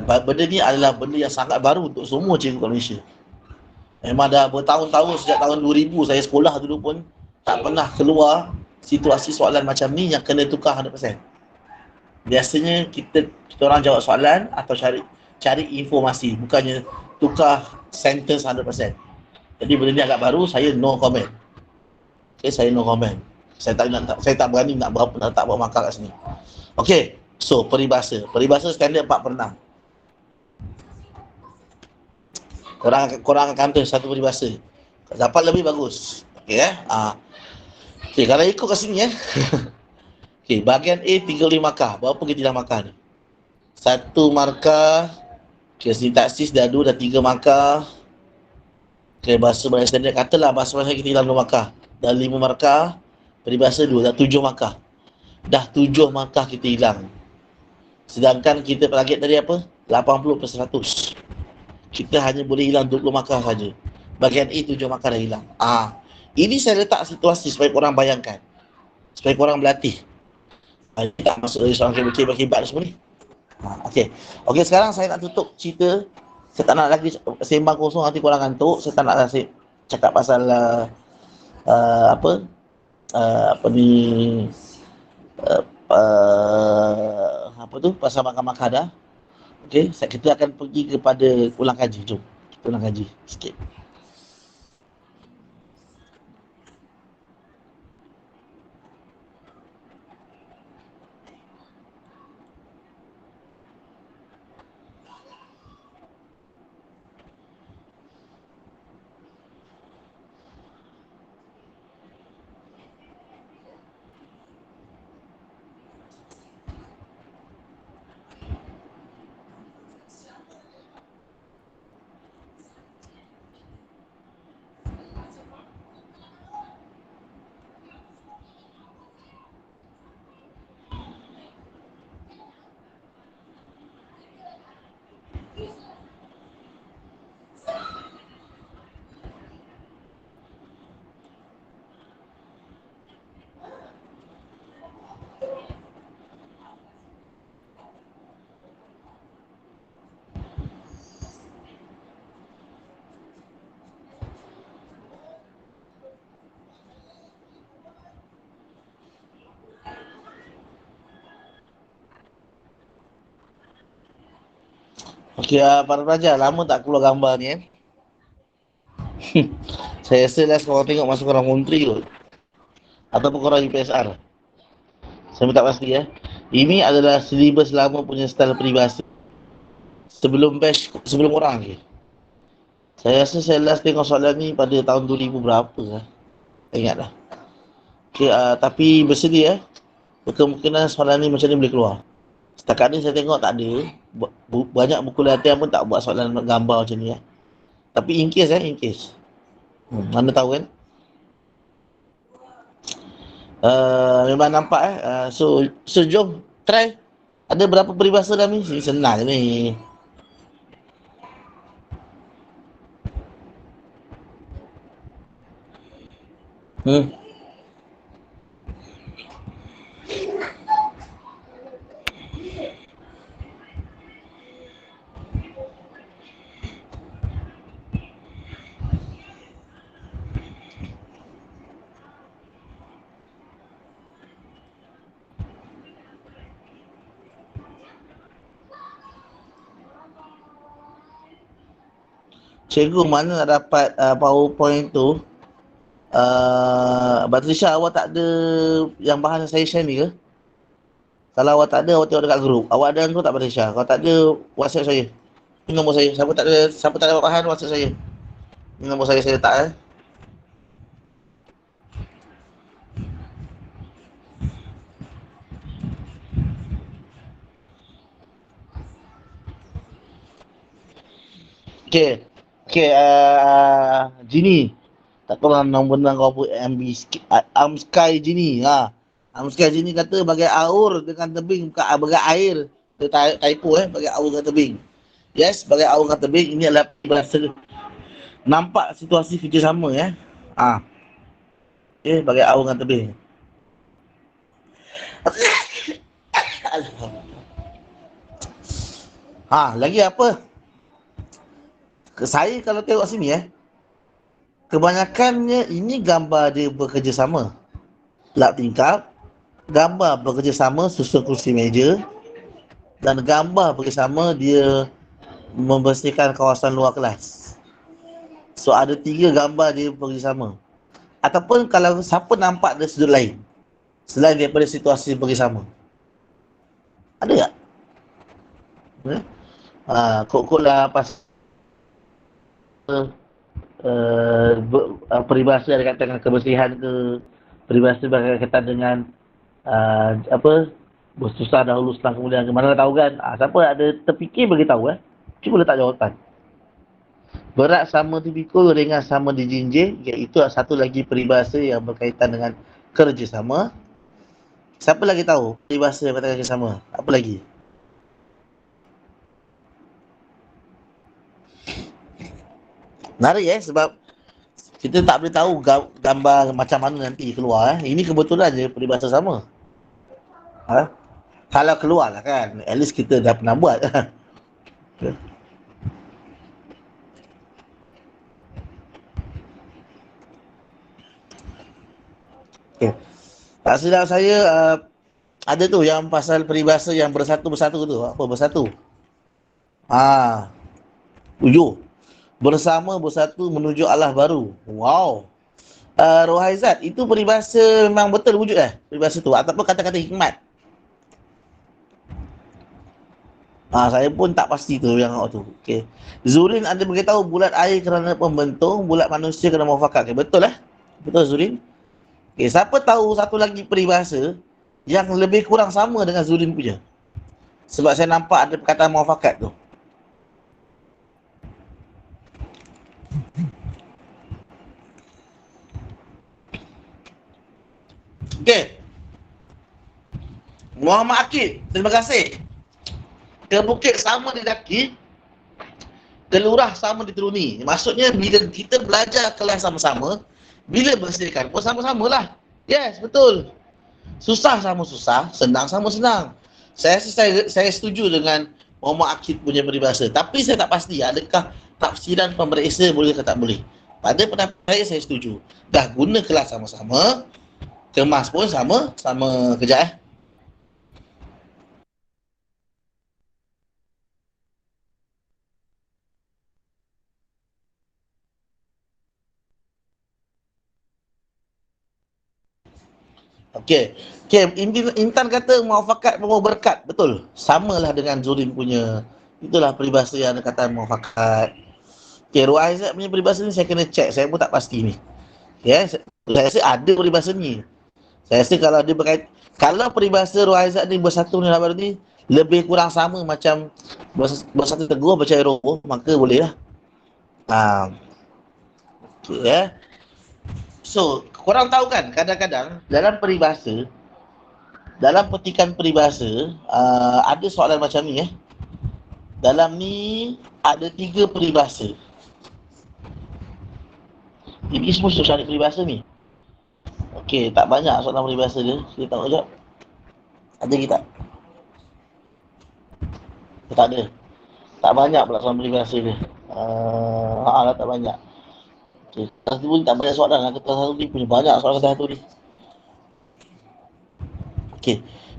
benda ni adalah benda yang sangat baru untuk semua cikgu kat Malaysia. Memang dah bertahun-tahun, sejak tahun 2000 saya sekolah dulu pun tak pernah keluar situasi soalan macam ni yang kena tukar 100%. Biasanya kita orang jawab soalan atau cari informasi, bukannya tukar sentence 100%. Jadi benda ni agak baru, saya no comment. Okay, saya no comment. Saya tak berani nak tak bermakar kat sini. Okay, so peribahasa. Peribahasa standard 4 per 6. Korang akan counter satu peribahasa. Dapat lebih bagus. Okay, okay, kalau ikut kat sini okay, bahagian A 35 markah. Berapa kita dah markah ni? 1 markah. Okay, sintaksis dah 2, dah 3 markah. Okay, bahasa Melayu standard. Katalah bahasa Melayu kita hilang 2 markah. Dah 5 markah. Peribahasa 2, dah 7 markah. Dah 7 markah kita hilang. Sedangkan kita target tadi apa? 80/100. Kita hanya boleh hilang 20 markah saja. Bahagian A 7 markah dah hilang. Ini saya letak situasi supaya korang bayangkan. Supaya korang berlatih. Ini tak masuk dari soalan kebat-kebat semua ni. Okay. Okay, sekarang saya nak tutup cerita. Saya tak nak lagi sembang kosong, nanti korang ngantuk. Saya tak nak lagi cakap pasal apa ni, apa tu, pasal makan-makan dah. Okay, kita akan pergi kepada ulang kaji. Jom, kita ulang kaji sikit. Okay, para pelajar, lama tak keluar gambar ni Saya rasa last korang tengok masa korang kontri kot. Ataupun korang UPSR. Saya tak pasti Ini adalah silibus lama punya style peribahasa. Sebelum orang ke. Saya rasa saya last tengok soalan ni pada tahun 2000 berapa lah. Tak ingat lah. Okay, tapi bersedia kemungkinan soalan ni macam ni boleh keluar. Setakat ni saya tengok tak ada. Banyak buku latihan pun tak buat soalan gambar macam ni Tapi in case. Mana tahu kan. Memang nampak So jom try. Ada berapa peribahasa dah ni? Senang je ni. Cikgu mana nak dapat PowerPoint tu? Batrisha, awak tak ada yang bahan yang saya share ni ke? Kalau awak tak ada, awak tengok dekat grup. Awak ada tu tak, Batrisha? Kalau tak ada, WhatsApp saya. Ini nombor saya. Siapa tak ada bahan, WhatsApp saya. Ini nombor saya letak Okay. Okay, Jini. Tak tahu lah nombor kau apa Amsky Jini. Amsky Jini kata bagai aur dengan tebing, bukan bagai air. Dia typo bagai aur dengan tebing. Yes, bagai aur dengan tebing. Ini adalah bahasa. Nampak situasi kerja sama Okay, bagai aur dengan tebing. Lagi apa? Saya kalau tengok sini kebanyakannya ini gambar dia bekerjasama. Lap tingkap, gambar bekerjasama susun kursi meja, dan gambar bekerjasama dia membersihkan kawasan luar kelas. So ada 3 gambar dia bekerjasama. Ataupun kalau siapa nampak dari sudut lain selain daripada situasi bekerjasama, ada tak? Kok lah pas peribahasa ada kaitan dengan kebersihan ke, peribahasa berkaitan dengan apa, bersusah dahulu senang kemudian, ke mana tahu kan. Siapa ada terfikir beritahu cuba letak jawapan. Berat sama dipikul, ringan sama dijinjing, iaitu satu lagi peribahasa yang berkaitan dengan kerjasama. Siapa lagi tahu peribahasa yang berkaitan kerjasama? Apa lagi? Menarik sebab kita tak boleh tahu gambar macam mana nanti keluar. Ini kebetulan je peribahasa sama. Kalau keluar lah kan, at least kita dah pernah buat. Okay. Tak silap saya ada tu yang pasal peribahasa yang bersatu-bersatu tu. Apa bersatu? 7. Bersama bersatu menuju Allah baru. Wow. Rohaizat, itu peribahasa memang betul wujud peribahasa tu ataupun kata-kata hikmat? Saya pun tak pasti tu yang tu. Okey. Zurin ada beritahu bulat air kerana pembentung, bulat manusia kerana muafakat. Okay, betul Betul Zurin. Okay, siapa tahu satu lagi peribahasa yang lebih kurang sama dengan Zurin punya? Sebab saya nampak ada perkataan muafakat tu. Okey. Muhammad Akid, terima kasih. Ke bukit sama didaki, ke lurah sama dituruni. Maksudnya bila kita belajar kelas sama-sama, bila bersihkan pun sama-samalah. Yes, betul. Susah sama susah, senang sama senang. Saya setuju dengan Muhammad Akid punya peribahasa. Tapi saya tak pasti adakah tafsiran pemeriksa boleh ke tak boleh. Pada pendapat saya setuju. Dah guna kelas sama-sama, kemas pun sama kejap Okey. Okey, Intan kata muafakat membawa berkat. Betul. Samalah dengan Zurin punya. Itulah peribahasa yang ada kata muafakat. Okey, Ruah Aizat punya peribahasa ni saya kena check. Saya pun tak pasti ni. Saya rasa ada peribahasa ni. Saya rasa kalau dia berkait, kalau peribahasa Ruah Aizat ni bersatu ni baru ni lebih kurang sama macam bersatu teguh percaya roboh, maka boleh lah. Okay, So, korang tahu kan kadang-kadang dalam peribahasa, dalam petikan peribahasa, ada soalan macam ni Dalam ni ada 3 peribahasa. Ini semua susah cari peribahasa ni. Okey, tak banyak soalan peribahasa dia. Kita tengok sekejap. Ada ke tak? Tak ada. Tak banyak pula soalan peribahasa dia. Tak banyak. Okey, kertas tu pun tak banyak soalan lah. Kertas satu ni punya banyak soalan kertas satu ni. Okey.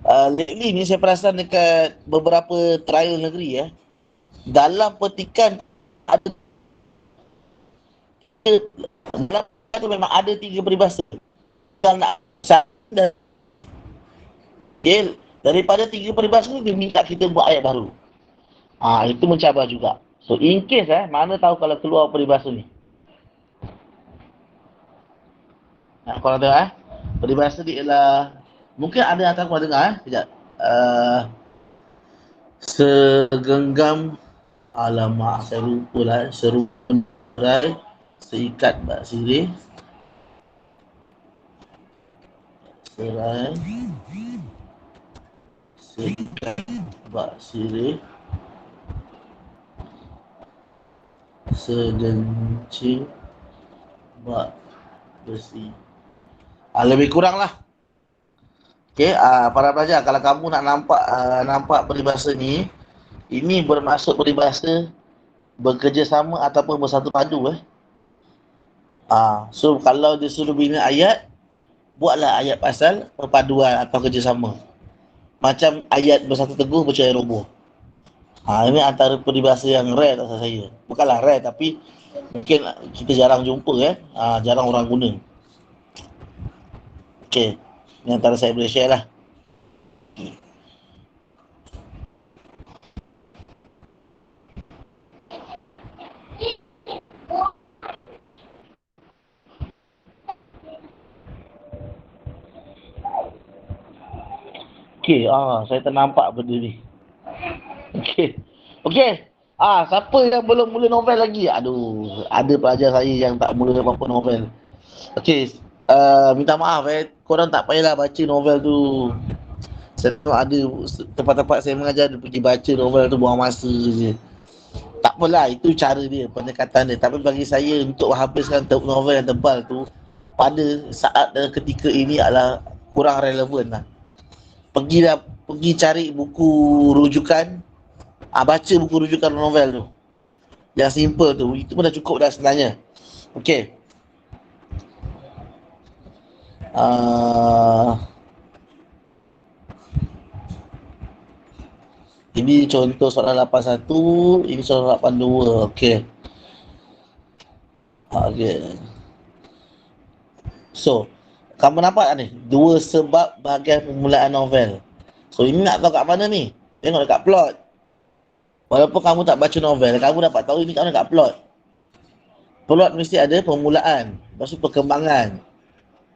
Lately ni saya perasan dekat beberapa trial negeri dalam petikan ada dalam tu memang ada 3 peribahasa yang nak dan daripada 3 peribahasa ni dia minta kita buat ayat baru. Itu mencabar juga. So in case mana tahu kalau keluar peribahasa ni. Korang tengok peribahasa ni ialah, mungkin ada yang akan korang dengar sekejap. Segenggam, alamak saya lupa lah, serupai seikat bak sirih, serai seikat bak sirih, sedencing bak besi. Lebih kurang lah. Okay, para pelajar, kalau kamu nak nampak peribahasa ni, Ini bermaksud peribahasa bekerjasama ataupun bersatu padu. So kalau dia suruh bina ayat, buatlah ayat pasal perpaduan atau kerjasama. Macam ayat bersatu teguh bercerai roboh. Ini antara peribahasa yang rare tak saya. Bukanlah rare tapi mungkin kita jarang jumpa jarang orang guna. Okey. Ini antara saya boleh share lah. Okey, saya ternampak benda ni. Okey. Okey. Siapa yang belum mula novel lagi? Aduh, ada pelajar saya yang tak mula apa-apa novel. Okey, minta maaf korang tak payahlah baca novel tu. Saya tengok ada tempat-tempat saya mengajar dia pergi baca novel tu buang masa je. Tak apalah, itu cara dia, pendekatan dia. Tapi bagi saya untuk habiskan novel yang tebal tu pada saat dan ketika ini adalah kurang relevan lah. Pergi cari buku rujukan, baca buku rujukan novel tu. Yang simple tu, itu pun dah cukup dah sebenarnya. Okey. Ini contoh soalan 81, ini soalan 82. Okey. Okey. So, kamu nampak tak ni? Dua sebab bahagian permulaan novel. So, ini nak tahu kat mana ni? Tengok dekat plot. Walaupun kamu tak baca novel, kamu dapat tahu ini kat mana, kat plot. Plot mesti ada permulaan, lepas tu perkembangan.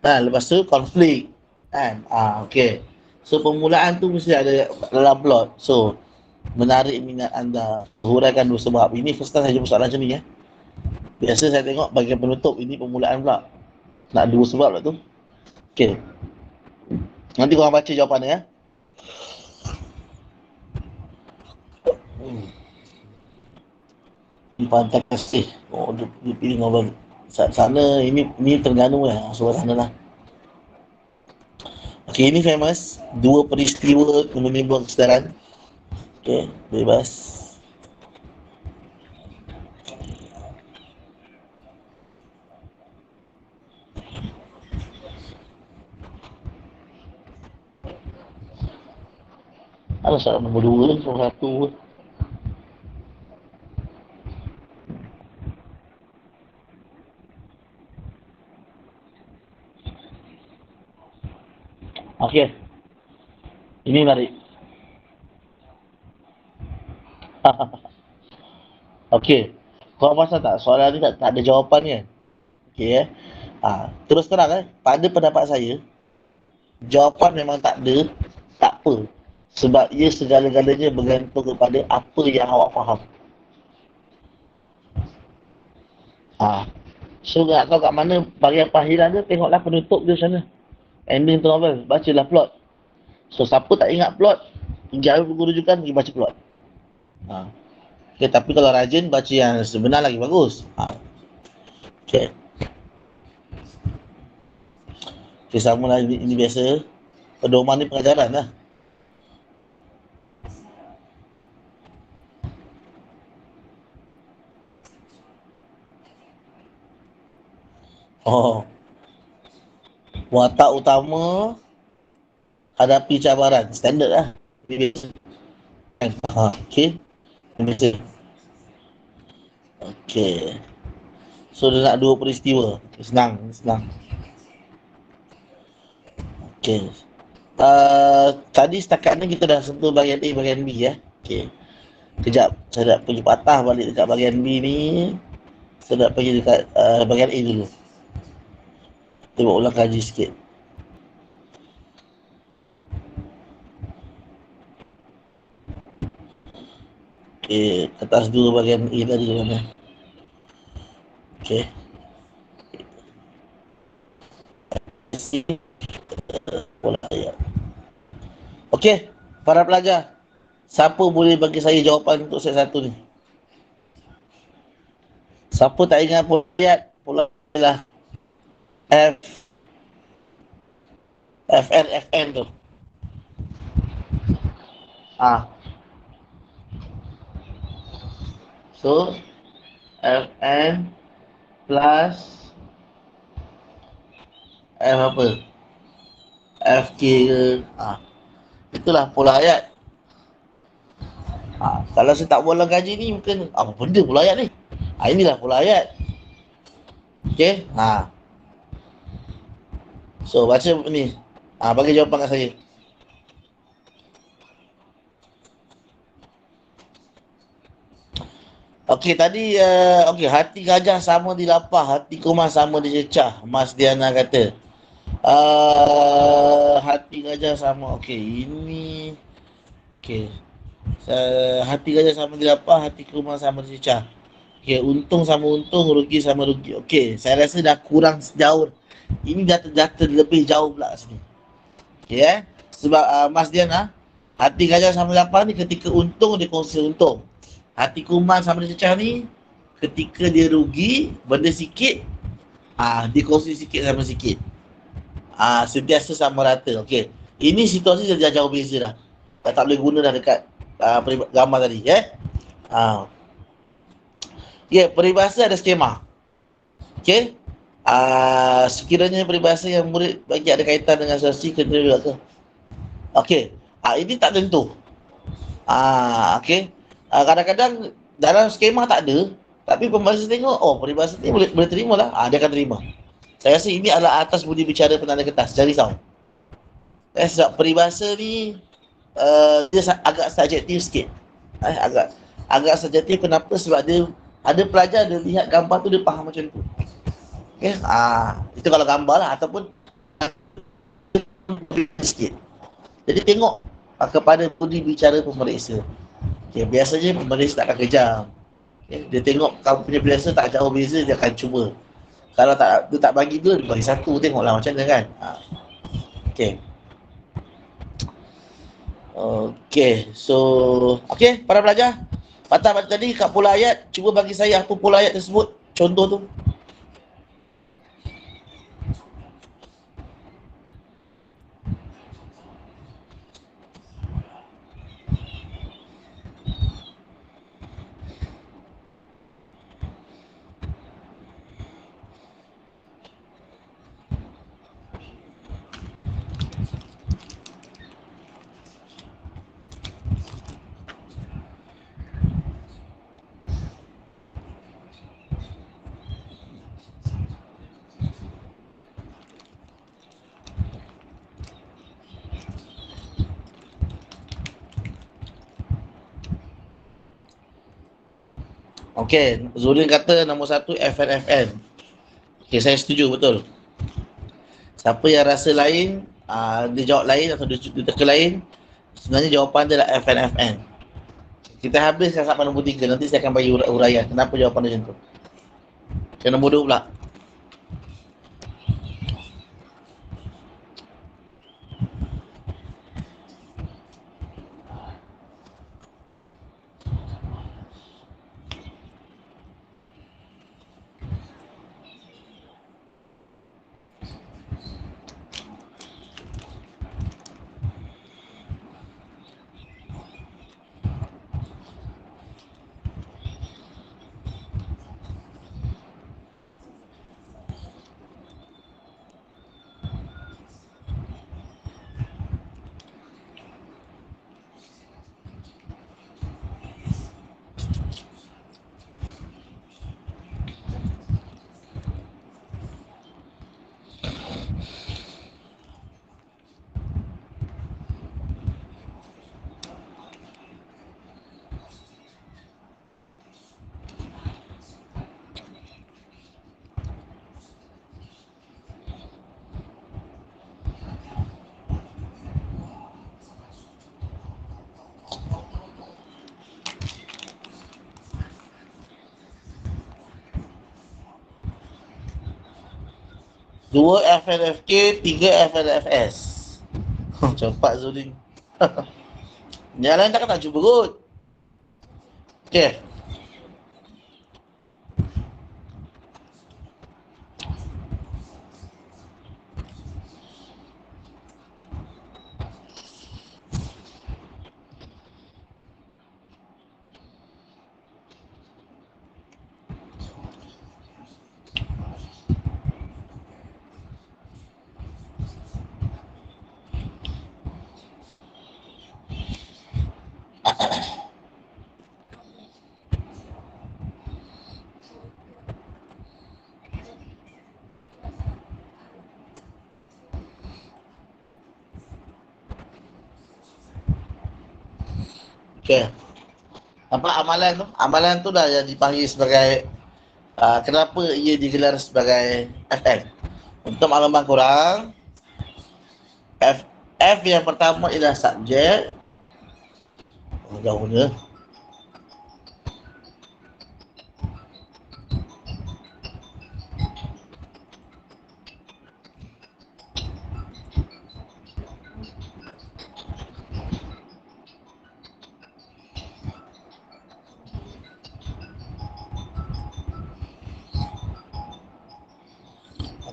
Lepas tu konflik. Kan? Okey. So, permulaan tu mesti ada dalam plot. So, menarik minat anda. Huraikan dua sebab. Ini first time saya jumpa soalan macam ni. Biasa saya tengok bagian penutup, ini permulaan pula. Nak dua sebab lah tu. Okey. Nanti korang baca jawapannya ya. Di Pantai Kasih. Dia pilih novel. Sana, ini Terengganu Surah sana lah. Okey, ini famous. Dua peristiwa menimbulkan kesedaran. Okey, bebas. Ada soalan nombor 2, soalan 1. Okey. Ini menarik. Okey. Kau pasal tak? Soalan ni tak ada jawapannya. Okey terus terang pada pendapat saya, jawapan memang tak ada, tak apa. Sebab ia segala-galanya bergantung kepada apa yang awak faham. So nak tahu kat mana bahagian panggilan dia, tengoklah penutup dia sana. Ending tu novel, bacalah plot. So siapa tak ingat plot, pergi ambil buku rujukan, pergi baca plot. Okay, tapi kalau rajin, baca yang sebenar lagi bagus. Okay. Okay, sama lah, ini biasa. Pedoman ni pengajaran lah. Watak utama hadapi cabaran. Standard lah. Ini biasa. Okay. Ini biasa. Okay. So, dia nak dua peristiwa. Okay, senang. Okay. Tadi setakat ni kita dah sentuh bahagian A, bahagian B Okay. Kejap. Saya nak pergi patah balik dekat bahagian B ni. Saya nak pergi dekat bahagian A dulu. Kita buat ulang kaji sikit. Okay. Atas dua bahagian A tadi mana? Okay. Okey, para pelajar. Siapa boleh bagi saya jawapan untuk set satu ni? Siapa tak ingat pun lihat pula lah F FN tu. So Fn plus F apa? Fk ke? Itulah pola ayat. Kalau saya tak buat gaji ni mungkin apa benda pola ayat ni? Inilah pola ayat. Okay. So baca ni. Bagi jawapan kat saya. Okey, tadi hati gajah sama dilapah, hati kumang sama dicecah. Mas Diana kata. Hati gajah sama. Okey, ini okey. Hati gajah sama dilapah, hati kumang sama dicecah. Okey, untung sama untung, rugi sama rugi. Okey, saya rasa dah kurang sejauh. Ini dah lebih jauh pula sini. Okey Sebab Mas Diana, hati gajah sama dilapah ni ketika untung dia kongsi untung. Hati kumang sama dicecah ni ketika dia rugi benda sikit, dikongsi sikit sama sikit, sentiasa sama rata. Okey, ini situasi dah jauh beza dah tak boleh guna dah dekat gambar tadi ah peribahasa ada skema. Okey, sekiranya peribahasa yang murid bagi ada kaitan dengan situasi kena juga ke. Okey, ini tak tentu. Okey, kadang-kadang dalam skema tak ada, tapi pembahasa tengok, peribahasa ni boleh terima lah, dia akan terima. Saya rasa ini adalah atas budi bicara penanda kertas. Jangan risau. Sebab peribahasa ni dia agak subjektif sikit. Agak agak subjektif. Kenapa? Sebab dia ada pelajar dia lihat gambar tu dia faham macam tu. Okay? Itu kalau gambar lah ataupun sikit. Jadi tengok kepada budi bicara pemeriksa. Okay, biasanya pemeriksa tak akan kejam. Okay? Dia tengok kalau punya biasa tak jauh beza dia akan cuba. Kalau dia tak bagi dua, dia bagi satu. Tengoklah macam mana kan. Okay. Okay, para pelajar, patah tadi kat pola ayat, cuba bagi saya apa pola ayat tersebut, contoh tu. Okay, Zulin kata nombor satu FNFN. Okay, saya setuju, betul. Siapa yang rasa lain, dia jawab lain atau dia teka lain, sebenarnya jawapan dia adalah FNFN. Kita habiskan sampai nombor 3. Nanti saya akan bagi uraian kenapa jawapan dia macam tu. Okay, nombor 2 pula. Dua FNFK, 3 FNFS. Cepat Zulin. Yang lain takkan tak cuba kot. Okay. Okey. Apa amalan tu? Amalan tu dah yang dipanggil sebagai kenapa ia digelar sebagai FN. Untuk makluman korang, F F yang pertama ialah subjek. Jauh dia.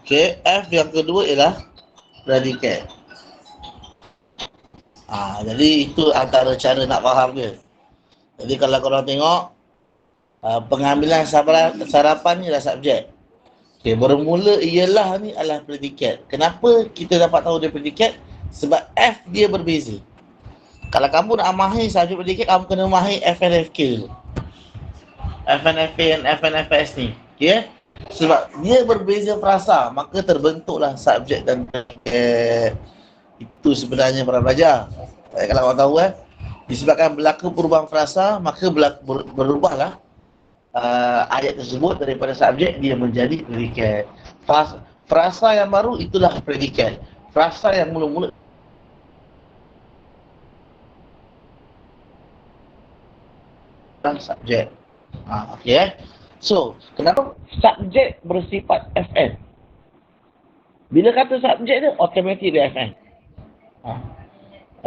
Okey, F yang kedua ialah predikat. Jadi itu antara cara nak faham dia. Jadi kalau korang tengok pengambilan sarapan ni adalah subjek. Okey, bermula ialah ni adalah predikat. Kenapa kita dapat tahu dia predikat? Sebab F dia berbeza. Kalau kamu nak memahami subjek predikat, kamu kena memahami FNFK dulu. FNFP dan FNFS ni. Okey? Sebab dia berbeza frasa, maka terbentuklah subjek dan predikat. Itu sebenarnya para pelajar. Kalau awak tahu disebabkan berlaku perubahan frasa, maka berubahlah ayat tersebut daripada subjek dia menjadi predikat. Frasa yang baru itulah predikat. Frasa yang mula-mula subjek. Okey. So, kenapa subjek bersifat FN? Bila kata subjek dia, automatik dia FN.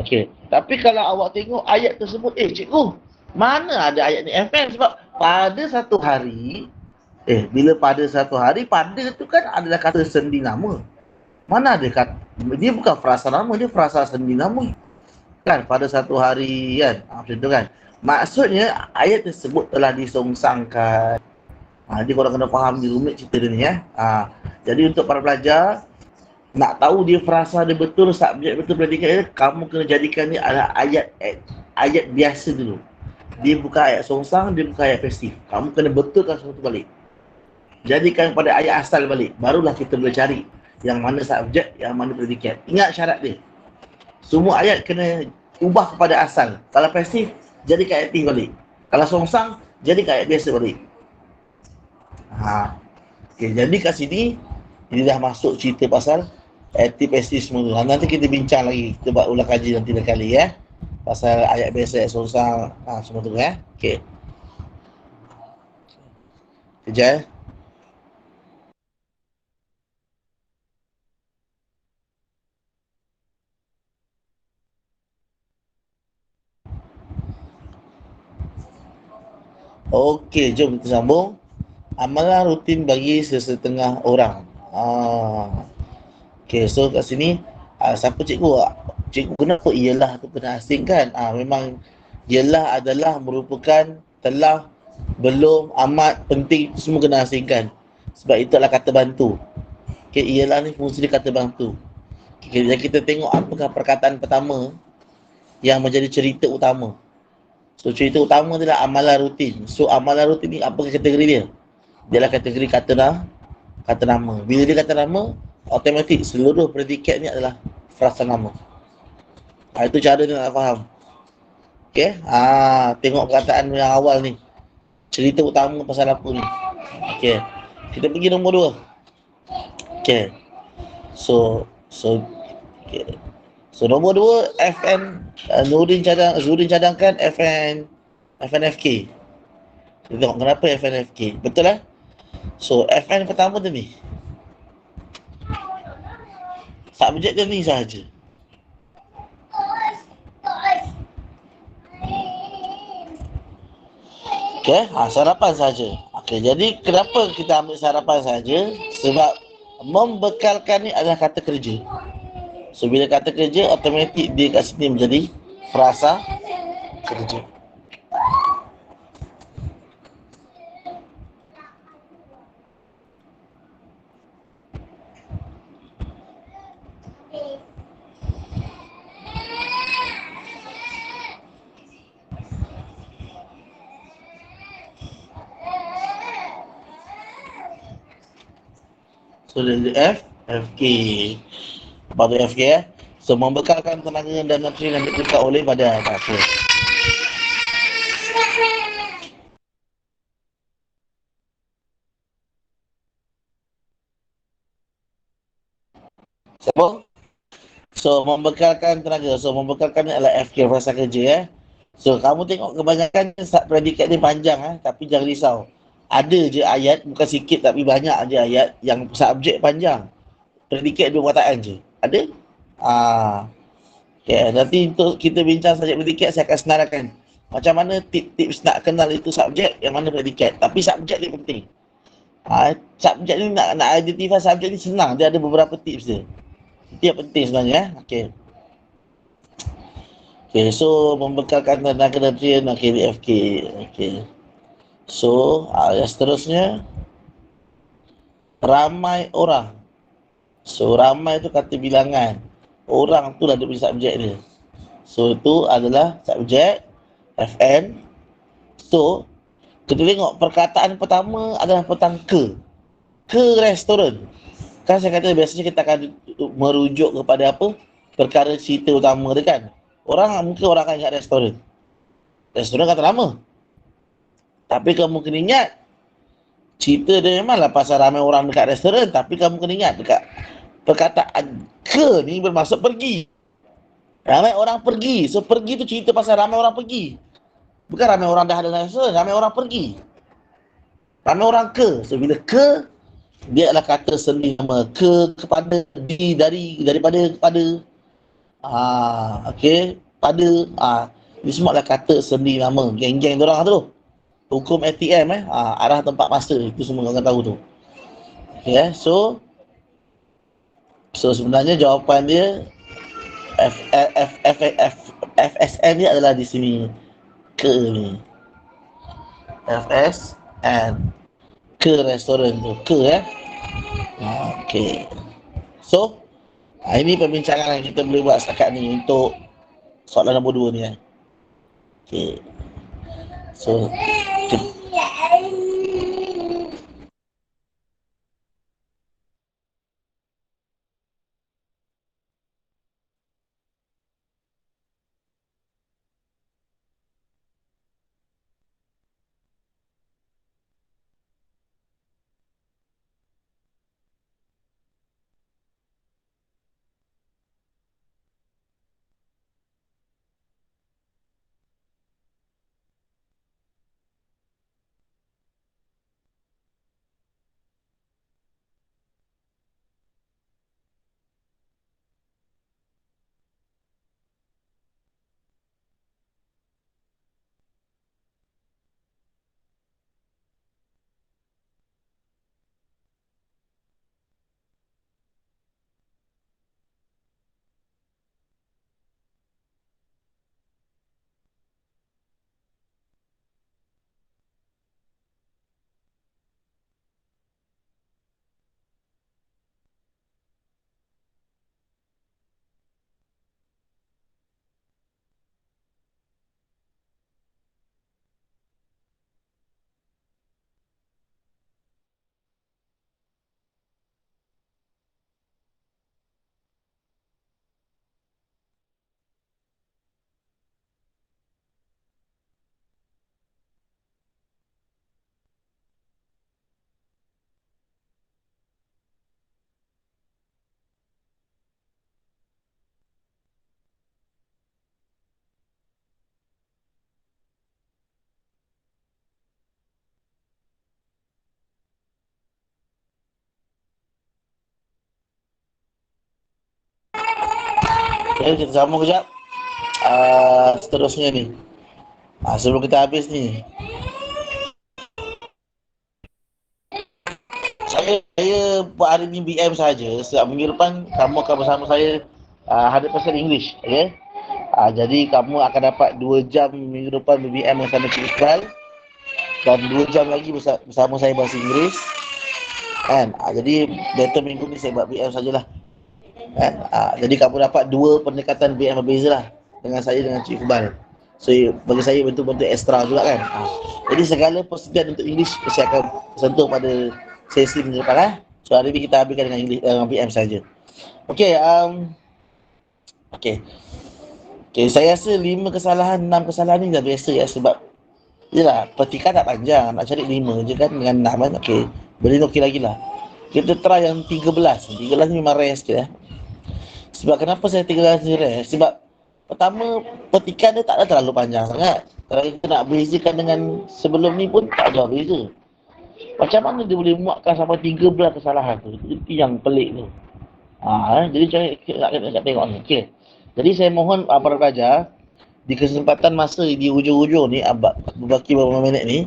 Okey. Tapi kalau awak tengok ayat tersebut, cikgu, mana ada ayat ni FN? Sebab pada satu hari, bila pada satu hari, pada tu kan adalah kata sendi nama. Mana ada kata, dia bukan frasa nama, dia frasa sendi nama. Kan, pada satu hari kan, macam tu kan. Maksudnya, ayat tersebut telah disongsangkan. Jadi korang kena faham di rumit cerita dia ni Jadi untuk para pelajar, nak tahu dia frasa dia betul, subjek betul, predikat dia, kamu kena jadikan ni adalah ayat biasa dulu. Dia bukan ayat songsang, dia bukan ayat festif. Kamu kena betulkan sesuatu balik. Jadikan pada ayat asal balik. Barulah kita boleh cari yang mana subjek, yang mana predikat. Ingat syarat dia. Semua ayat kena ubah kepada asal. Kalau festif, jadikan ayat aktif balik. Kalau songsang, jadikan ayat biasa balik. Okay, jadi kat sini, ini dah masuk cerita pasal aktif pasif semua tu. Nanti kita bincang lagi. Kita buat ulang kaji nanti kali pasal ayat biasa, ayat songsang, semua tu Okay. Kejap Okey, jom kita sambung. Amalan rutin bagi sesetengah orang. Okey, so kat sini siapa cikgu? Cikgu kenapa ialah tu kena asingkan? Memang ialah adalah merupakan telah, belum, amat, penting, semua kena asingkan. Sebab itu adalah kata bantu. Okey, ialah ni fungsi dia kata bantu. Okay, jadi kita tengok apakah perkataan pertama yang menjadi cerita utama. So cerita utama adalah amalan rutin. So amalan rutin ni apa kategori dia? Dia adalah kategori kata nama. Bila dia kata nama, automatik seluruh predikat ni adalah frasa nama. Itu cara dia nak faham. Okay. Tengok perkataan yang awal ni. Cerita utama pasal apa ni. Okay. Kita pergi nombor 2. Okay. So okay. So nombor 2 FN Zurin cadangkan FNFK. Kita tengok kenapa FNFK. Betul So FN pertama tu ni. Subjek dia ni sahaja. Okay, sarapan saja. Okay, jadi kenapa kita ambil sarapan saja? Sebab membekalkan ni adalah kata kerja. So bila kata kerja, automatik dia kat sini menjadi frasa kerja. So dari FK pada FK So membekalkan tenaga dan nutrien yang diberikan oleh badan. So, membekalkan tenaga. So, membekalkan ni adalah FK, fasa kerja So, kamu tengok kebanyakan predikat ni panjang tapi jangan risau. Ada je ayat, bukan sikit tapi banyak je ayat yang subjek panjang. Predikat 2 perkataan je. Ada? Okay, nanti untuk kita bincang subjek predikat, saya akan senaraikan macam mana tips-tips nak kenal itu subjek, yang mana predikat. Tapi subjek ni penting. Subjek ni nak identify subjek ni senang. Dia ada beberapa tips dia. Itu yang penting sebenarnya. Okay, so membekalkan tenaga dan DFK. Okay. So, yang seterusnya, ramai orang. So, ramai tu kata bilangan. Orang tu dah ada subjek dia. So, itu adalah subjek FN. So, kita tengok perkataan pertama adalah tentang ke restoran. Kan saya kata biasanya kita akan merujuk kepada apa? Perkara cerita utama dia kan. Mungkin orang akan ingat restoran. Restoran kata lama. Tapi kamu kena ingat, cerita dia memanglah pasal ramai orang dekat restoran, tapi kamu kena ingat dekat perkataan ke ni bermaksud pergi. Ramai orang pergi. So pergi tu cerita pasal ramai orang pergi. Bukan ramai orang dah ada restoran, ramai orang pergi. Ramai orang ke. So bila ke, dia adalah kata sendiri nama. Ke, kepada, daripada, kepada. Okay. Pada. Ini semua adalah kata sendiri nama. Geng-geng diorang tu. Hukum ATM arah tempat masa. Itu semua orang tahu tu. Okay, so sebenarnya jawapan dia FSN dia adalah di sini. Ke ni. FSN. Ke restoran tu. Ke Okay. So, ini perbincangan yang kita boleh buat setakat ni untuk soalan nombor 2 ni. Okay. So, okay, kita sambung kejap. Seterusnya ni. Sebelum kita habis ni. Saya buat hari ni BM saja. Sebab minggu depan kamu akan bersama saya 100% English. Okay? Jadi kamu akan dapat 2 jam minggu depan BM bersama Cik Iqbal. Dan 2 jam lagi bersama saya bahasa Inggeris. Kan? Jadi better minggu ni saya buat BM sajalah. Kan? Jadi kamu dapat 2 pendekatan BM berbeza lah. Dengan saya dengan Cik Iqbal. So bagi saya bentuk-bentuk ekstra juga kan. Jadi segala persediaan untuk English saya akan sentuh pada sesi minggu depan. So hari ni kita habiskan dengan English, BM saja. Okay. Okay, saya rasa 5 kesalahan, 6 kesalahan ni dah biasa sebab yelah, petikan tak panjang, nak cari 5 je kan dengan 6 kan. Okay, boleh okey lagi lah. Kita try yang 13 ni memang rare sikit Sebab kenapa saya tinggalkan rest? Sebab pertama, petikan dia tak ada terlalu panjang sangat. Kalau kita nak bezakan dengan sebelum ni pun tak jauh beza. Macam mana dia boleh muatkan sampai 13 kesalahan tu? Itu yang pelik tu. Jadi nak tengok ni. Okay. Jadi saya mohon para pelajar, di kesempatan masa di hujung-hujung ni, berbaki beberapa minit ni,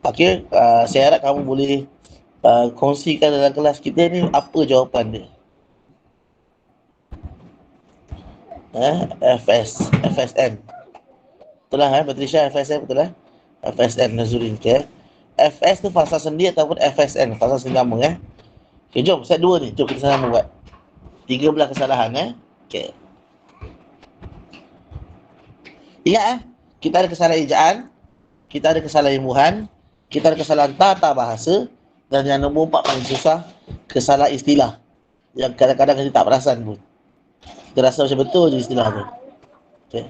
okay, saya harap kamu boleh kongsikan dalam kelas kita ni apa jawapan dia. FSN. Betul lah, Patricia, FSN betul lah. FSN Nazuri, okay. FS tu fasa sendi ataupun FSN, fasa sendi nama, Okay, jom, set 2 ni. Jom kita sama buat. 13 kesalahan, Okay. Ingat, kita ada kesalahan ejaan, kita ada kesalahan imbuhan, kita ada kesalahan tata bahasa, dan yang nombor 4 paling susah, kesalahan istilah. Yang kadang-kadang kita tak perasan pun. Kita rasa macam betul je istilah tu. Okay.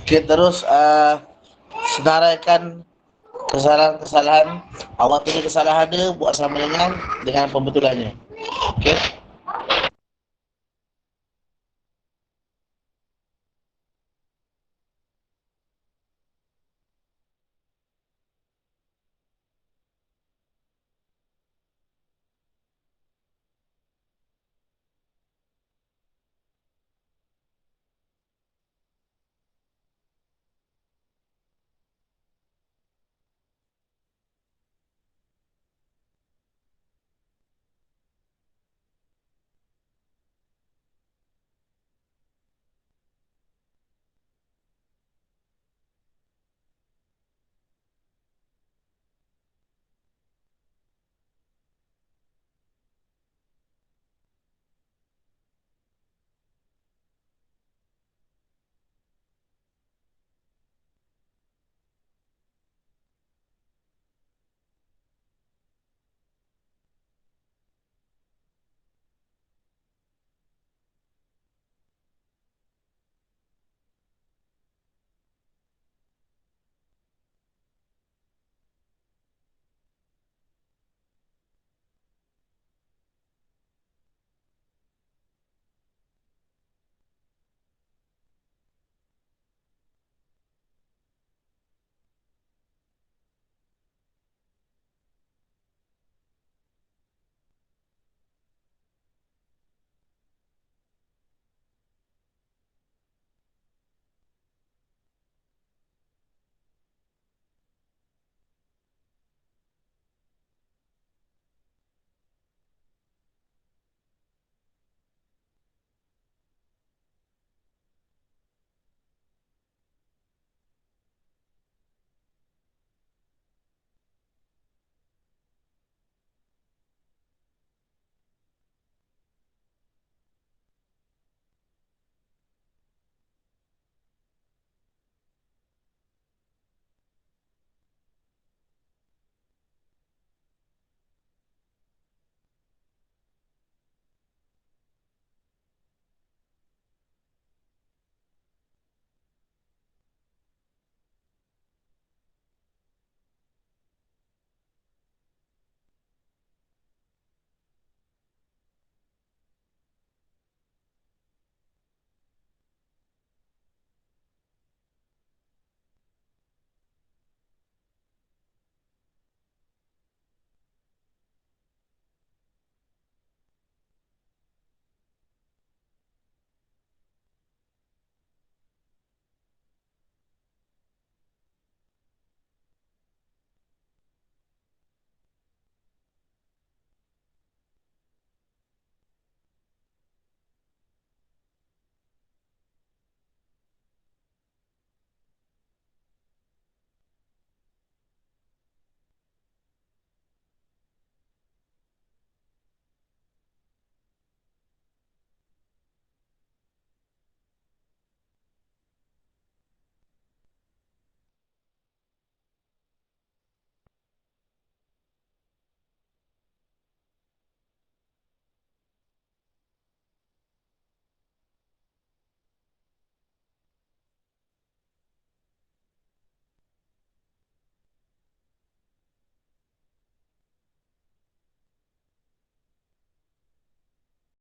Okay, terus senaraikan kesalahan-kesalahan. Awak tulis kesalahan dia, buat sama dengan pembetulannya. Okay.